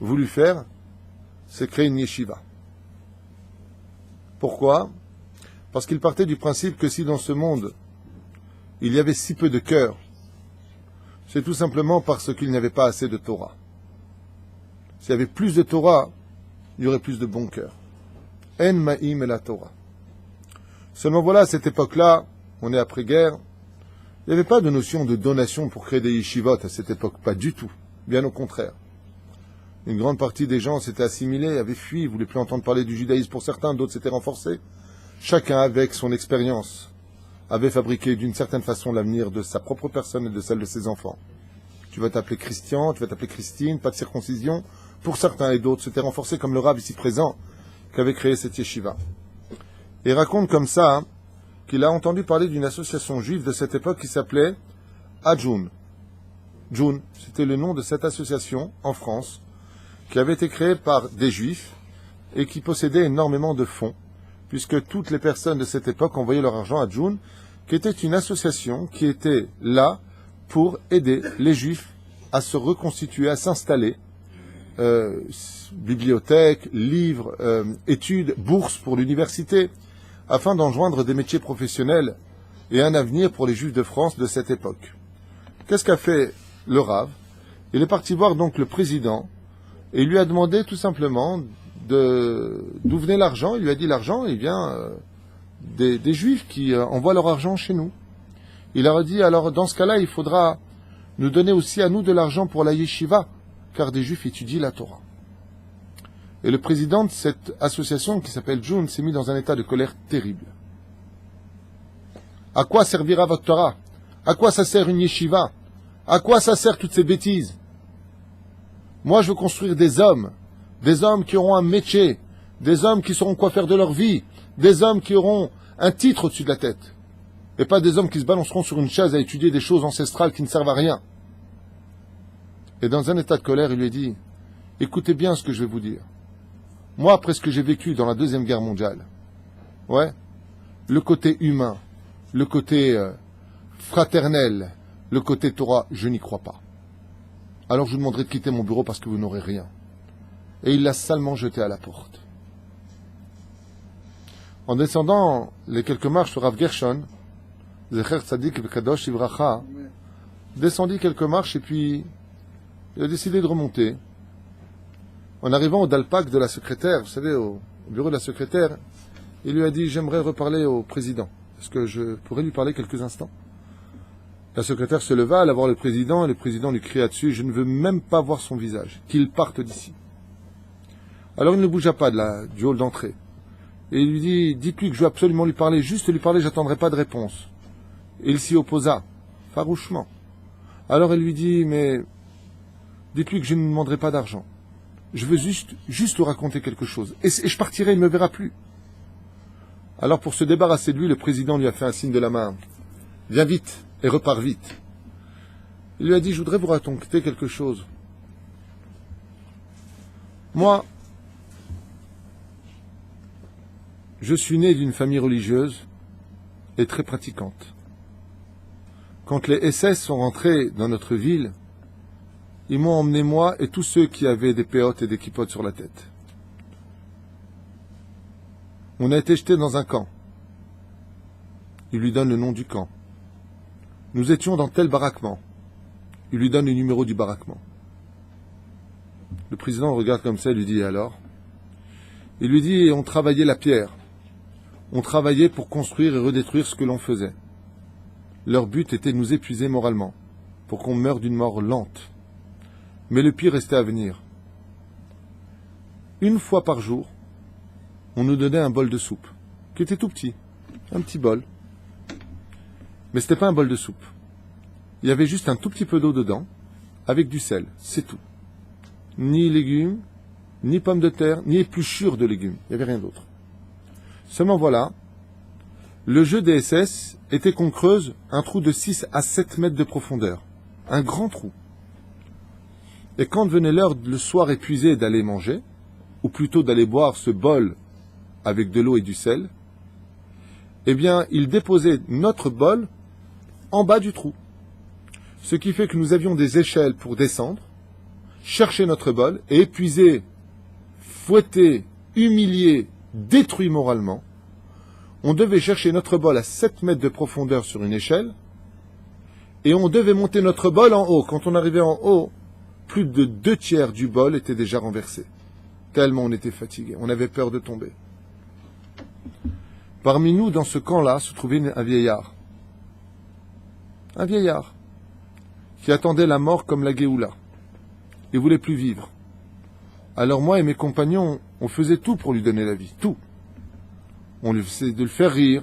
voulu faire, c'est créer une yeshiva. Pourquoi? Parce qu'il partait du principe que si dans ce monde, il y avait si peu de cœur, c'est tout simplement parce qu'il n'y avait pas assez de Torah. S'il y avait plus de Torah, il y aurait plus de bon cœur. En ma'im et la Torah. Seulement voilà, à cette époque-là, on est après-guerre, il n'y avait pas de notion de donation pour créer des yeshivot à cette époque, pas du tout, bien au contraire. Une grande partie des gens s'étaient assimilés, avaient fui, ne voulaient plus entendre parler du judaïsme pour certains, d'autres s'étaient renforcés. Chacun, avec son expérience, avait fabriqué d'une certaine façon l'avenir de sa propre personne et de celle de ses enfants. Tu vas t'appeler Christian, tu vas t'appeler Christine, pas de circoncision. Pour certains et d'autres s'étaient renforcés comme le Rav ici présent, qui avait créé cette yeshiva. Et il raconte comme ça, qu'il a entendu parler d'une association juive de cette époque qui s'appelait Adjoun. Joun, c'était le nom de cette association en France, qui avait été créée par des juifs et qui possédait énormément de fonds, puisque toutes les personnes de cette époque envoyaient leur argent à Joun, qui était une association qui était là pour aider les juifs à se reconstituer, à s'installer, bibliothèque, livres, études, bourses pour l'université, afin d'enjoindre des métiers professionnels et un avenir pour les Juifs de France de cette époque. Qu'est-ce qu'a fait le Rav? Il est parti voir donc le président et il lui a demandé tout simplement d'où venait l'argent. Il lui a dit l'argent, il vient des Juifs qui envoient leur argent chez nous. Il leur a dit alors dans ce cas-là, il faudra nous donner aussi à nous de l'argent pour la yeshiva, car des Juifs étudient la Torah. Et le président de cette association, qui s'appelle Joun, s'est mis dans un état de colère terrible. À quoi servira votre Torah? À quoi ça sert une yeshiva? À quoi ça sert toutes ces bêtises? Moi, je veux construire des hommes qui auront un métier, des hommes qui sauront quoi faire de leur vie, des hommes qui auront un titre au-dessus de la tête, et pas des hommes qui se balanceront sur une chaise à étudier des choses ancestrales qui ne servent à rien. Et dans un état de colère, il lui a dit, écoutez bien ce que je vais vous dire. Moi, après ce que j'ai vécu dans la Deuxième Guerre mondiale, le côté humain, le côté fraternel, le côté Torah, je n'y crois pas. Alors je vous demanderai de quitter mon bureau parce que vous n'aurez rien. Et il l'a salement jeté à la porte. En descendant les quelques marches de Rav Gershon, Zecher Tzadik V'Kadosh Ivracha, descendit quelques marches et puis il a décidé de remonter. En arrivant au dalpak de la secrétaire, vous savez, au bureau de la secrétaire, il lui a dit « J'aimerais reparler au président. Est-ce que je pourrais lui parler quelques instants ?» La secrétaire se leva, alla voir le président, et le président lui cria dessus « Je ne veux même pas voir son visage, qu'il parte d'ici. » Alors il ne bougea pas du hall d'entrée. Et il lui dit « Dites-lui que je veux absolument lui parler, juste lui parler, j'attendrai pas de réponse. » Et il s'y opposa, farouchement. Alors elle lui dit « Mais dites-lui que je ne demanderai pas d'argent. Je veux juste lui raconter quelque chose. Et je partirai, il ne me verra plus. » Alors pour se débarrasser de lui, le président lui a fait un signe de la main. « Viens vite et repars vite. » Il lui a dit « Je voudrais vous raconter quelque chose. Moi, je suis né d'une famille religieuse et très pratiquante. Quand les SS sont rentrés dans notre ville, ils m'ont emmené moi et tous ceux qui avaient des péotes et des kippotes sur la tête. On a été jetés dans un camp. Il lui donne le nom du camp. Nous étions dans tel baraquement. Il lui donne le numéro du baraquement. Le président regarde comme ça et lui dit « Alors ?» Il lui dit « On travaillait la pierre. On travaillait pour construire et redétruire ce que l'on faisait. Leur but était de nous épuiser moralement, pour qu'on meure d'une mort lente. Mais le pire restait à venir. Une fois par jour, on nous donnait un bol de soupe, qui était tout petit, un petit bol. Mais ce n'était pas un bol de soupe. Il y avait juste un tout petit peu d'eau dedans, avec du sel, c'est tout. Ni légumes, ni pommes de terre, ni épluchures de légumes, il n'y avait rien d'autre. Seulement voilà, le jeu des SS était qu'on creuse un trou de 6 à 7 mètres de profondeur, un grand trou. Et quand venait l'heure le soir épuisé d'aller manger, ou plutôt d'aller boire ce bol avec de l'eau et du sel, eh bien, ils déposaient notre bol en bas du trou. Ce qui fait que nous avions des échelles pour descendre, chercher notre bol et épuiser, fouetter, humilier, détruit moralement. On devait chercher notre bol à 7 mètres de profondeur sur une échelle et on devait monter notre bol en haut. Quand on arrivait en haut, plus de 2/3 du bol était déjà renversé. Tellement on était fatigué, on avait peur de tomber. Parmi nous, dans ce camp-là, se trouvait un vieillard. Un vieillard qui attendait la mort comme la Géoula. Il voulait plus vivre. Alors moi et mes compagnons, on faisait tout pour lui donner la vie, tout. On lui faisait de le faire rire,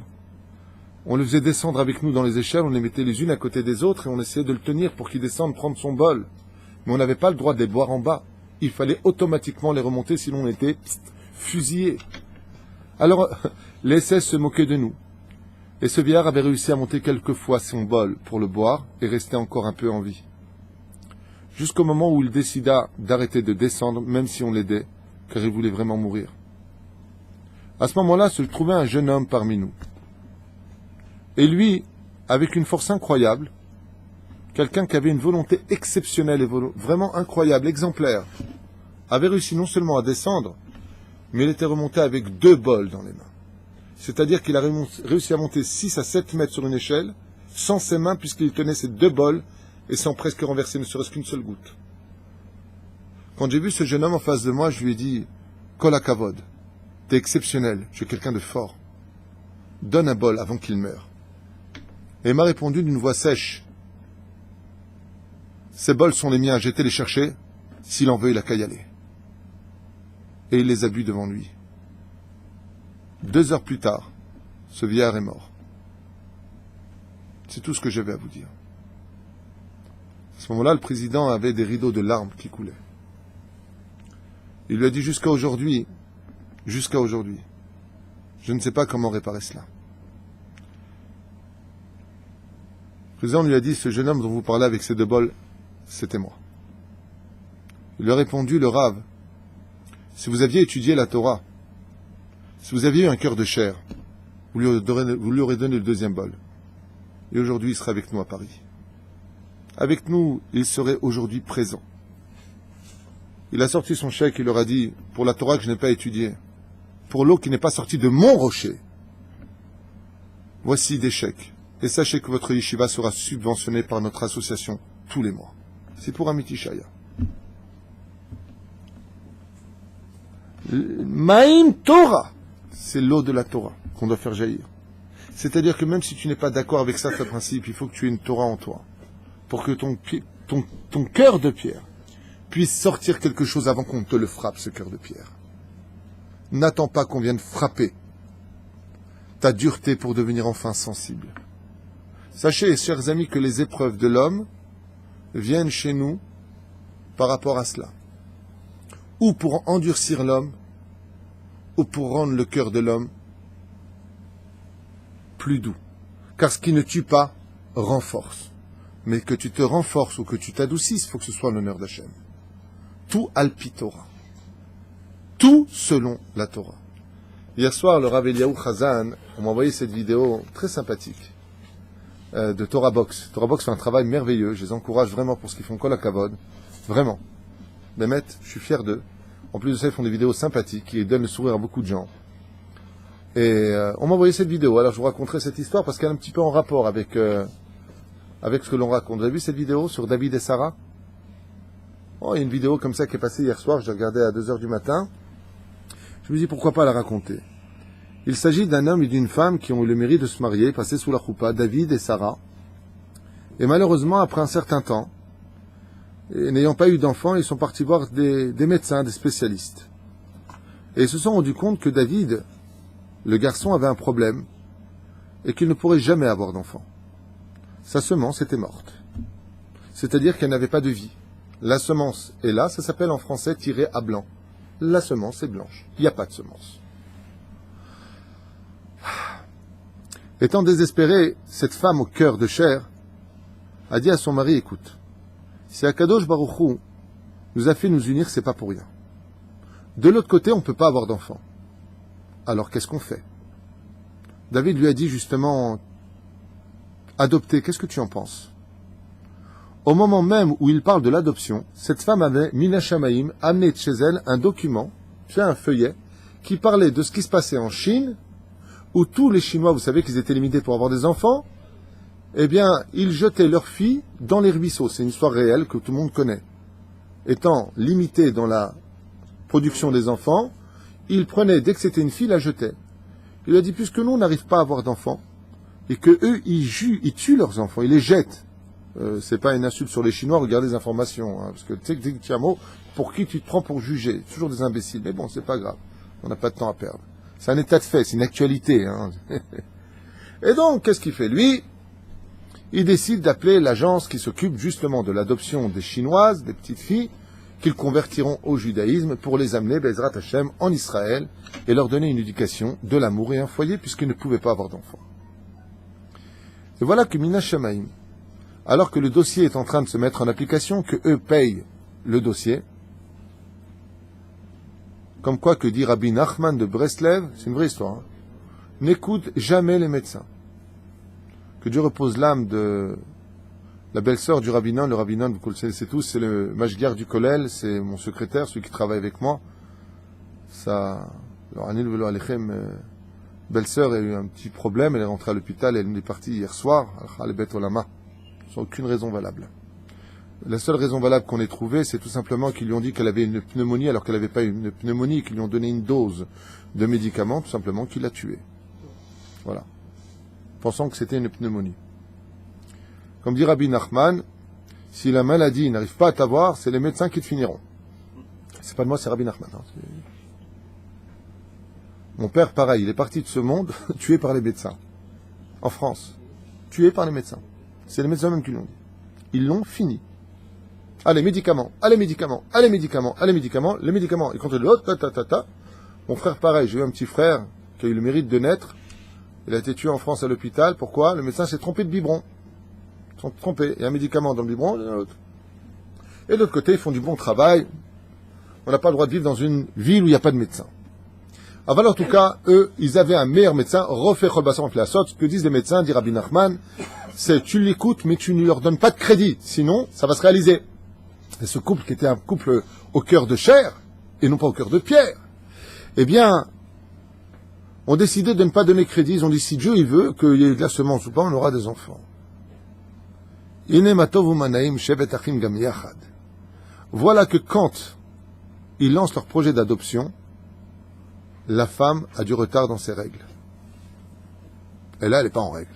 on le faisait descendre avec nous dans les échelles, on les mettait les unes à côté des autres et on essayait de le tenir pour qu'il descende prendre son bol. Mais on n'avait pas le droit de les boire en bas. Il fallait automatiquement les remonter, sinon on était fusillés. Alors, les SS se moquaient de nous. Et ce vieillard avait réussi à monter quelques fois son bol pour le boire et restait encore un peu en vie. Jusqu'au moment où il décida d'arrêter de descendre, même si on l'aidait, car il voulait vraiment mourir. À ce moment-là, se trouvait un jeune homme parmi nous. Et lui, avec une force incroyable, quelqu'un qui avait une volonté exceptionnelle et vraiment incroyable, exemplaire, avait réussi non seulement à descendre, mais il était remonté avec 2 bols dans les mains. C'est-à-dire qu'il a réussi à monter 6 à 7 mètres sur une échelle, sans ses mains, puisqu'il tenait ces 2 bols, et sans presque renverser ne serait-ce qu'une seule goutte. Quand j'ai vu ce jeune homme en face de moi, je lui ai dit « Kol hakavod, t'es exceptionnel, tu es quelqu'un de fort. Donne un bol avant qu'il meure. » Et il m'a répondu d'une voix sèche « Ces bols sont les miens, j'ai été les chercher, s'il en veut, il a qu'à y aller. » Et il les a bu devant lui. 2 heures plus tard, ce vieillard est mort. C'est tout ce que j'avais à vous dire. À ce moment-là, le président avait des rideaux de larmes qui coulaient. Il lui a dit jusqu'à aujourd'hui, je ne sais pas comment réparer cela. Le président lui a dit, ce jeune homme dont vous parlez avec ces 2 bols, c'était moi. Il lui a répondu, le Rav, si vous aviez étudié la Torah, si vous aviez eu un cœur de chair, vous lui aurez donné le 2e bol. Et aujourd'hui, il serait avec nous à Paris. Avec nous, il serait aujourd'hui présent. Il a sorti son chèque, il leur a dit, pour la Torah que je n'ai pas étudiée, pour l'eau qui n'est pas sortie de mon rocher, voici des chèques Et sachez que votre yeshiva sera subventionné par notre association tous les mois. C'est pour Amiti Shaya. Maïm Torah, c'est l'eau de la Torah qu'on doit faire jaillir. C'est-à-dire que même si tu n'es pas d'accord avec ça, ce principe, il faut que tu aies une Torah en toi. Pour que ton cœur de pierre puisse sortir quelque chose avant qu'on te le frappe, ce cœur de pierre. N'attends pas qu'on vienne frapper ta dureté pour devenir enfin sensible. Sachez, chers amis, que les épreuves de l'homme viennent chez nous par rapport à cela. Ou pour endurcir l'homme, ou pour rendre le cœur de l'homme plus doux. Car ce qui ne tue pas renforce. Mais que tu te renforces ou que tu t'adoucisses, il faut que ce soit l'honneur d'Hachem. Tout alpi Torah. Tout selon la Torah. Hier soir, le Rav Eliyahu Chazan, on m'a envoyé cette vidéo très sympathique de Torah Box. Torah Box fait un travail merveilleux. Je les encourage vraiment pour ce qu'ils font kol hakavod. Vraiment. Bémet, je suis fier d'eux. En plus de ça, ils font des vidéos sympathiques qui donnent le sourire à beaucoup de gens. Et on m'a envoyé cette vidéo. Alors je vous raconterai cette histoire parce qu'elle est un petit peu en rapport avec ce que l'on raconte. Vous avez vu cette vidéo sur David et Sarah? Oh, il y a une vidéo comme ça qui est passée hier soir. Je l'ai regardée à 2h du matin. Je me dis pourquoi pas la raconter. Il s'agit d'un homme et d'une femme qui ont eu le mérite de se marier, passer sous la choupa, David et Sarah. Et malheureusement, après un certain temps, et n'ayant pas eu d'enfants, ils sont partis voir des médecins, des spécialistes. Et ils se sont rendus compte que David, le garçon, avait un problème et qu'il ne pourrait jamais avoir d'enfant. Sa semence était morte. C'est-à-dire qu'elle n'avait pas de vie. La semence est là, ça s'appelle en français tiré à blanc. La semence est blanche. Il n'y a pas de semence. Étant désespérée, cette femme au cœur de chair a dit à son mari, écoute, si Akadosh Baruch Hu nous a fait nous unir, c'est pas pour rien. De l'autre côté, on ne peut pas avoir d'enfant. Alors qu'est-ce qu'on fait? David lui a dit justement, adopter, qu'est-ce que tu en penses? Au moment même où il parle de l'adoption, cette femme avait, Mina Shamaim, amené de chez elle un document, un feuillet, qui parlait de ce qui se passait en Chine, où tous les Chinois, vous savez qu'ils étaient limités pour avoir des enfants, eh bien, ils jetaient leurs filles dans les ruisseaux. C'est une histoire réelle que tout le monde connaît. Étant limités dans la production des enfants, ils prenaient, dès que c'était une fille, la jetaient. Il a dit, puisque nous, on n'arrive pas à avoir d'enfants, et que eux, ils tuent leurs enfants, ils les jettent. C'est pas une insulte sur les Chinois, regardez les informations, hein, parce que tu sais que mot, pour qui tu te prends pour juger? Toujours des imbéciles, mais bon, c'est pas grave, on n'a pas de temps à perdre. C'est un état de fait, c'est une actualité. Hein. Et donc, qu'est-ce qu'il fait? Lui, il décide d'appeler l'agence qui s'occupe justement de l'adoption des Chinoises, des petites filles, qu'ils convertiront au judaïsme pour les amener, Bezrat Hashem, en Israël, et leur donner une éducation, de l'amour et un foyer, puisqu'ils ne pouvaient pas avoir d'enfants. Et voilà que Mina Shamaim, alors que le dossier est en train de se mettre en application, que eux payent le dossier, comme quoi que dit Rabbi Nachman de Breslev, c'est une vraie histoire, hein, n'écoute jamais les médecins. Que Dieu repose l'âme de la belle-sœur du rabbinon, le rabbinon, vous le savez tous, c'est le mashgiach du kollel, c'est mon secrétaire, celui qui travaille avec moi. Ça, alors Anil Velo Alechem, belle-sœur a eu un petit problème, elle est rentrée à l'hôpital, elle est partie hier soir, al Bet Olama, sans aucune raison valable. La seule raison valable qu'on ait trouvée, c'est tout simplement qu'ils lui ont dit qu'elle avait une pneumonie alors qu'elle n'avait pas une pneumonie, qu'ils lui ont donné une dose de médicaments, tout simplement, qui l'a tuée. Voilà. Pensant que c'était une pneumonie. Comme dit Rabbi Nachman, si la maladie n'arrive pas à t'avoir, c'est les médecins qui te finiront. C'est pas de moi, c'est Rabbi Nachman. Hein. Mon père, pareil, il est parti de ce monde tué par les médecins. En France. Tué par les médecins. C'est les médecins même qui l'ont dit. Ils l'ont fini. Allez, médicaments, allez, médicaments, allez, médicaments, allez, médicaments, les médicaments. Et quand il dit, mon frère, pareil, j'ai eu un petit frère qui a eu le mérite de naître. Il a été tué en France à l'hôpital. Pourquoi? Le médecin s'est trompé de biberon. Ils sont trompés. Il y a un médicament dans le biberon, il y en a l'autre. Et de l'autre côté, ils font du bon travail. On n'a pas le droit de vivre dans une ville où il n'y a pas de médecin. Alors, en tout cas, eux, ils avaient un meilleur médecin. Refait Cholbassan en Flasot. Ce que disent les médecins, dit Rabbi Nachman, c'est tu l'écoutes, mais tu ne leur donnes pas de crédit. Sinon, ça va se réaliser. Et ce couple, qui était un couple au cœur de chair, et non pas au cœur de pierre, eh bien, ont décidé de ne pas donner crédit. Ils ont dit, si Dieu il veut qu'il y ait de la semence ou pas, on aura des enfants. Voilà que quand ils lancent leur projet d'adoption, la femme a du retard dans ses règles. Et là, elle n'est pas en règle.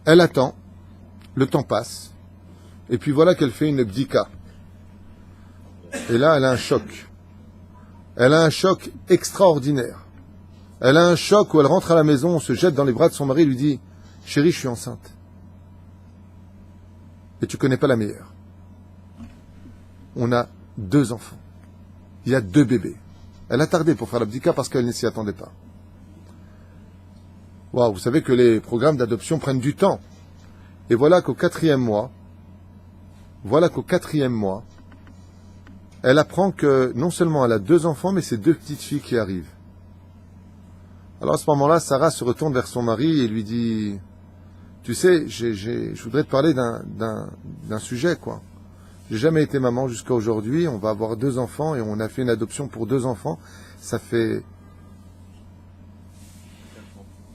Elle attend, le temps passe, et puis voilà qu'elle fait une bdika. Et là, elle a un choc. Elle a un choc extraordinaire. Elle a un choc où elle rentre à la maison, se jette dans les bras de son mari et lui dit « Chérie, je suis enceinte. Et tu connais pas la meilleure. On a 2 enfants. Il y a 2 bébés. » Elle a tardé pour faire la bdika parce qu'elle ne s'y attendait pas. Waouh, vous savez que les programmes d'adoption prennent du temps. Et voilà qu'au 4e mois, elle apprend que non seulement elle a 2 enfants, mais c'est 2 petites filles qui arrivent. Alors à ce moment-là, Sarah se retourne vers son mari et lui dit « Tu sais, je voudrais te parler d'un sujet, quoi. J'ai jamais été maman jusqu'à aujourd'hui, on va avoir 2 enfants et on a fait une adoption pour 2 enfants. Ça fait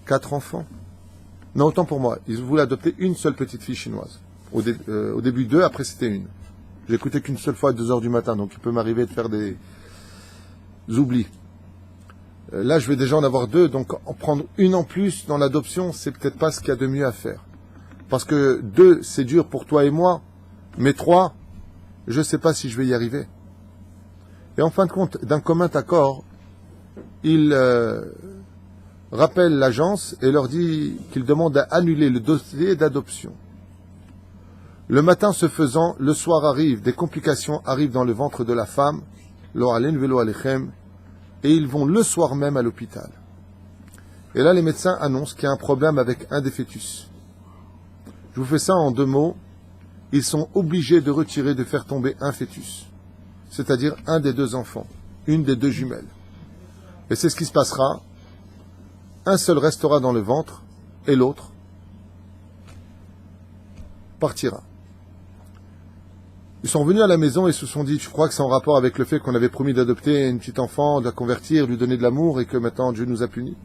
4 enfants. Non, autant pour moi. Ils voulaient adopter une seule petite fille chinoise. Au début 2, après c'était une. J'ai écouté qu'une seule fois à 2h du matin, donc il peut m'arriver de faire des oublis. Là, je vais déjà en avoir 2, donc en prendre une en plus dans l'adoption, c'est peut-être pas ce qu'il y a de mieux à faire. Parce que 2, c'est dur pour toi et moi, mais 3, je ne sais pas si je vais y arriver. Et en fin de compte, d'un commun accord, il rappelle l'agence et leur dit qu'il demande à annuler le dossier d'adoption. Le matin se faisant, le soir arrive, des complications arrivent dans le ventre de la femme, lo alen velo alechem, et ils vont le soir même à l'hôpital. Et là, les médecins annoncent qu'il y a un problème avec un des fœtus. Je vous fais ça en 2 mots. Ils sont obligés de retirer, de faire tomber un fœtus, c'est-à-dire un des 2 enfants, une des 2 jumelles. Et c'est ce qui se passera. Un seul restera dans le ventre et l'autre partira. Ils sont revenus à la maison et se sont dit, je crois que c'est en rapport avec le fait qu'on avait promis d'adopter une petite enfant, de la convertir, lui donner de l'amour et que maintenant Dieu nous a punis.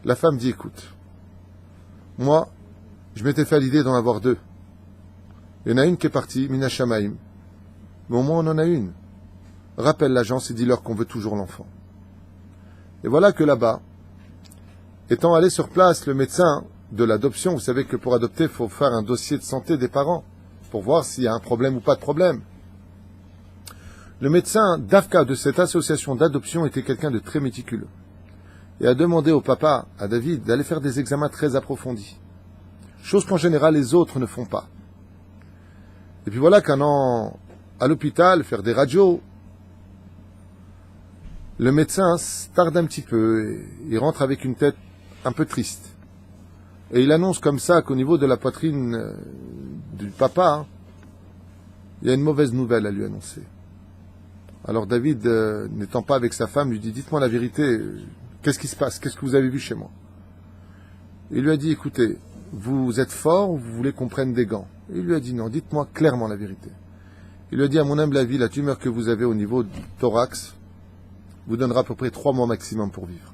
La femme dit, écoute, moi, je m'étais fait à l'idée d'en avoir 2. Il y en a une qui est partie, Mina Shamaim, mais au moins on en a une. Rappelle l'agence et dis-leur qu'on veut toujours l'enfant. Et voilà que là-bas, étant allé sur place, le médecin de l'adoption, vous savez que pour adopter, il faut faire un dossier de santé des parents, pour voir s'il y a un problème ou pas de problème. Le médecin d'Afka de cette association d'adoption était quelqu'un de très méticuleux, et a demandé au papa, à David, d'aller faire des examens très approfondis, chose qu'en général les autres ne font pas. Et puis voilà qu'un an à l'hôpital, faire des radios, le médecin tarde un petit peu, et il rentre avec une tête un peu triste. Et il annonce comme ça qu'au niveau de la poitrine du papa, il y a une mauvaise nouvelle à lui annoncer. Alors David, n'étant pas avec sa femme, lui dit, dites-moi la vérité, qu'est-ce qui se passe? Qu'est-ce que vous avez vu chez moi? Il lui a dit, écoutez, vous êtes fort ou vous voulez qu'on prenne des gants? Il lui a dit, non, dites-moi clairement la vérité. Il lui a dit, à mon humble avis, la tumeur que vous avez au niveau du thorax vous donnera à peu près 3 mois maximum pour vivre.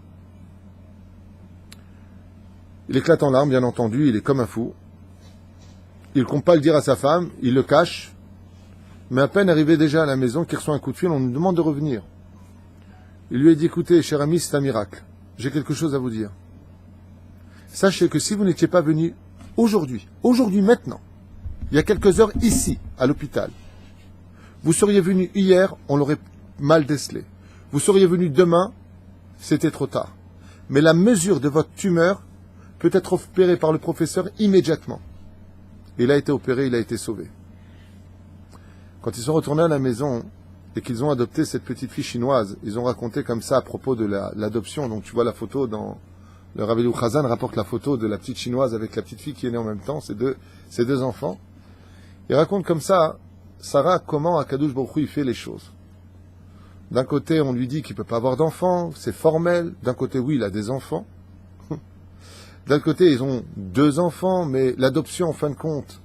Il éclate en larmes, bien entendu, il est comme un fou. Il ne compte pas le dire à sa femme, il le cache, mais à peine arrivé déjà à la maison, qu'il reçoit un coup de fil, on lui demande de revenir. Il lui a dit, écoutez, cher ami, c'est un miracle, j'ai quelque chose à vous dire. Sachez que si vous n'étiez pas venu aujourd'hui, maintenant, il y a quelques heures ici, à l'hôpital, vous seriez venu hier, on l'aurait mal décelé. Vous seriez venu demain, c'était trop tard. Mais la mesure de votre tumeur peut être opérée par le professeur immédiatement. Il a été opéré, il a été sauvé. Quand ils sont retournés à la maison et qu'ils ont adopté cette petite fille chinoise, ils ont raconté comme ça à propos de l'adoption. Donc tu vois la photo dans... Le Rav Eliou Chazan rapporte la photo de la petite chinoise avec la petite fille qui est née en même temps, ces deux enfants. Il raconte comme ça, Sarah, comment Akadosh Baruch Hu il fait les choses. D'un côté, on lui dit qu'il ne peut pas avoir d'enfants, c'est formel. D'un côté, oui, il a des enfants. D'un côté, ils ont 2 enfants, mais l'adoption, en fin de compte,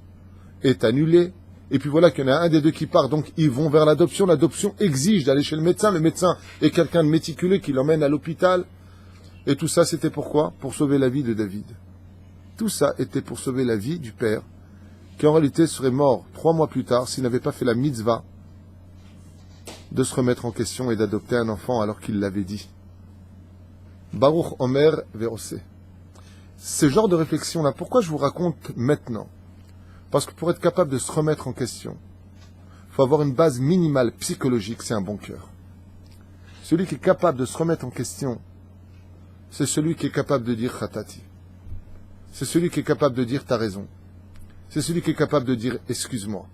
est annulée. et puis voilà qu'il y en a un des deux qui part, donc ils vont vers l'adoption. L'adoption exige d'aller chez le médecin est quelqu'un de méticuleux qui l'emmène à l'hôpital. Et tout ça, c'était pourquoi? Pour sauver la vie de David. Tout ça était pour sauver la vie du père, qui en réalité serait mort 3 mois plus tard s'il n'avait pas fait la mitzvah de se remettre en question et d'adopter un enfant alors qu'il l'avait dit. Baruch Omer Verosé. Ce genre de réflexion-là, pourquoi je vous raconte maintenant? Parce que pour être capable de se remettre en question, il faut avoir une base minimale psychologique, c'est un bon cœur. Celui qui est capable de se remettre en question, c'est celui qui est capable de dire Khatati. C'est celui qui est capable de dire t'as raison. C'est celui qui est capable de dire excuse-moi.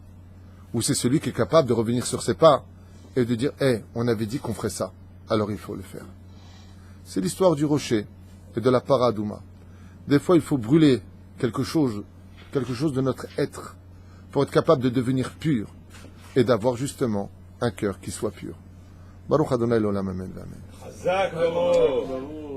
Ou c'est celui qui est capable de revenir sur ses pas et de dire on avait dit qu'on ferait ça, alors il faut le faire. C'est l'histoire du rocher et de la paradouma. Des fois, il faut brûler quelque chose de notre être pour être capable de devenir pur et d'avoir justement un cœur qui soit pur. Baruch Adonai l'olam amen. Chazak, bravo.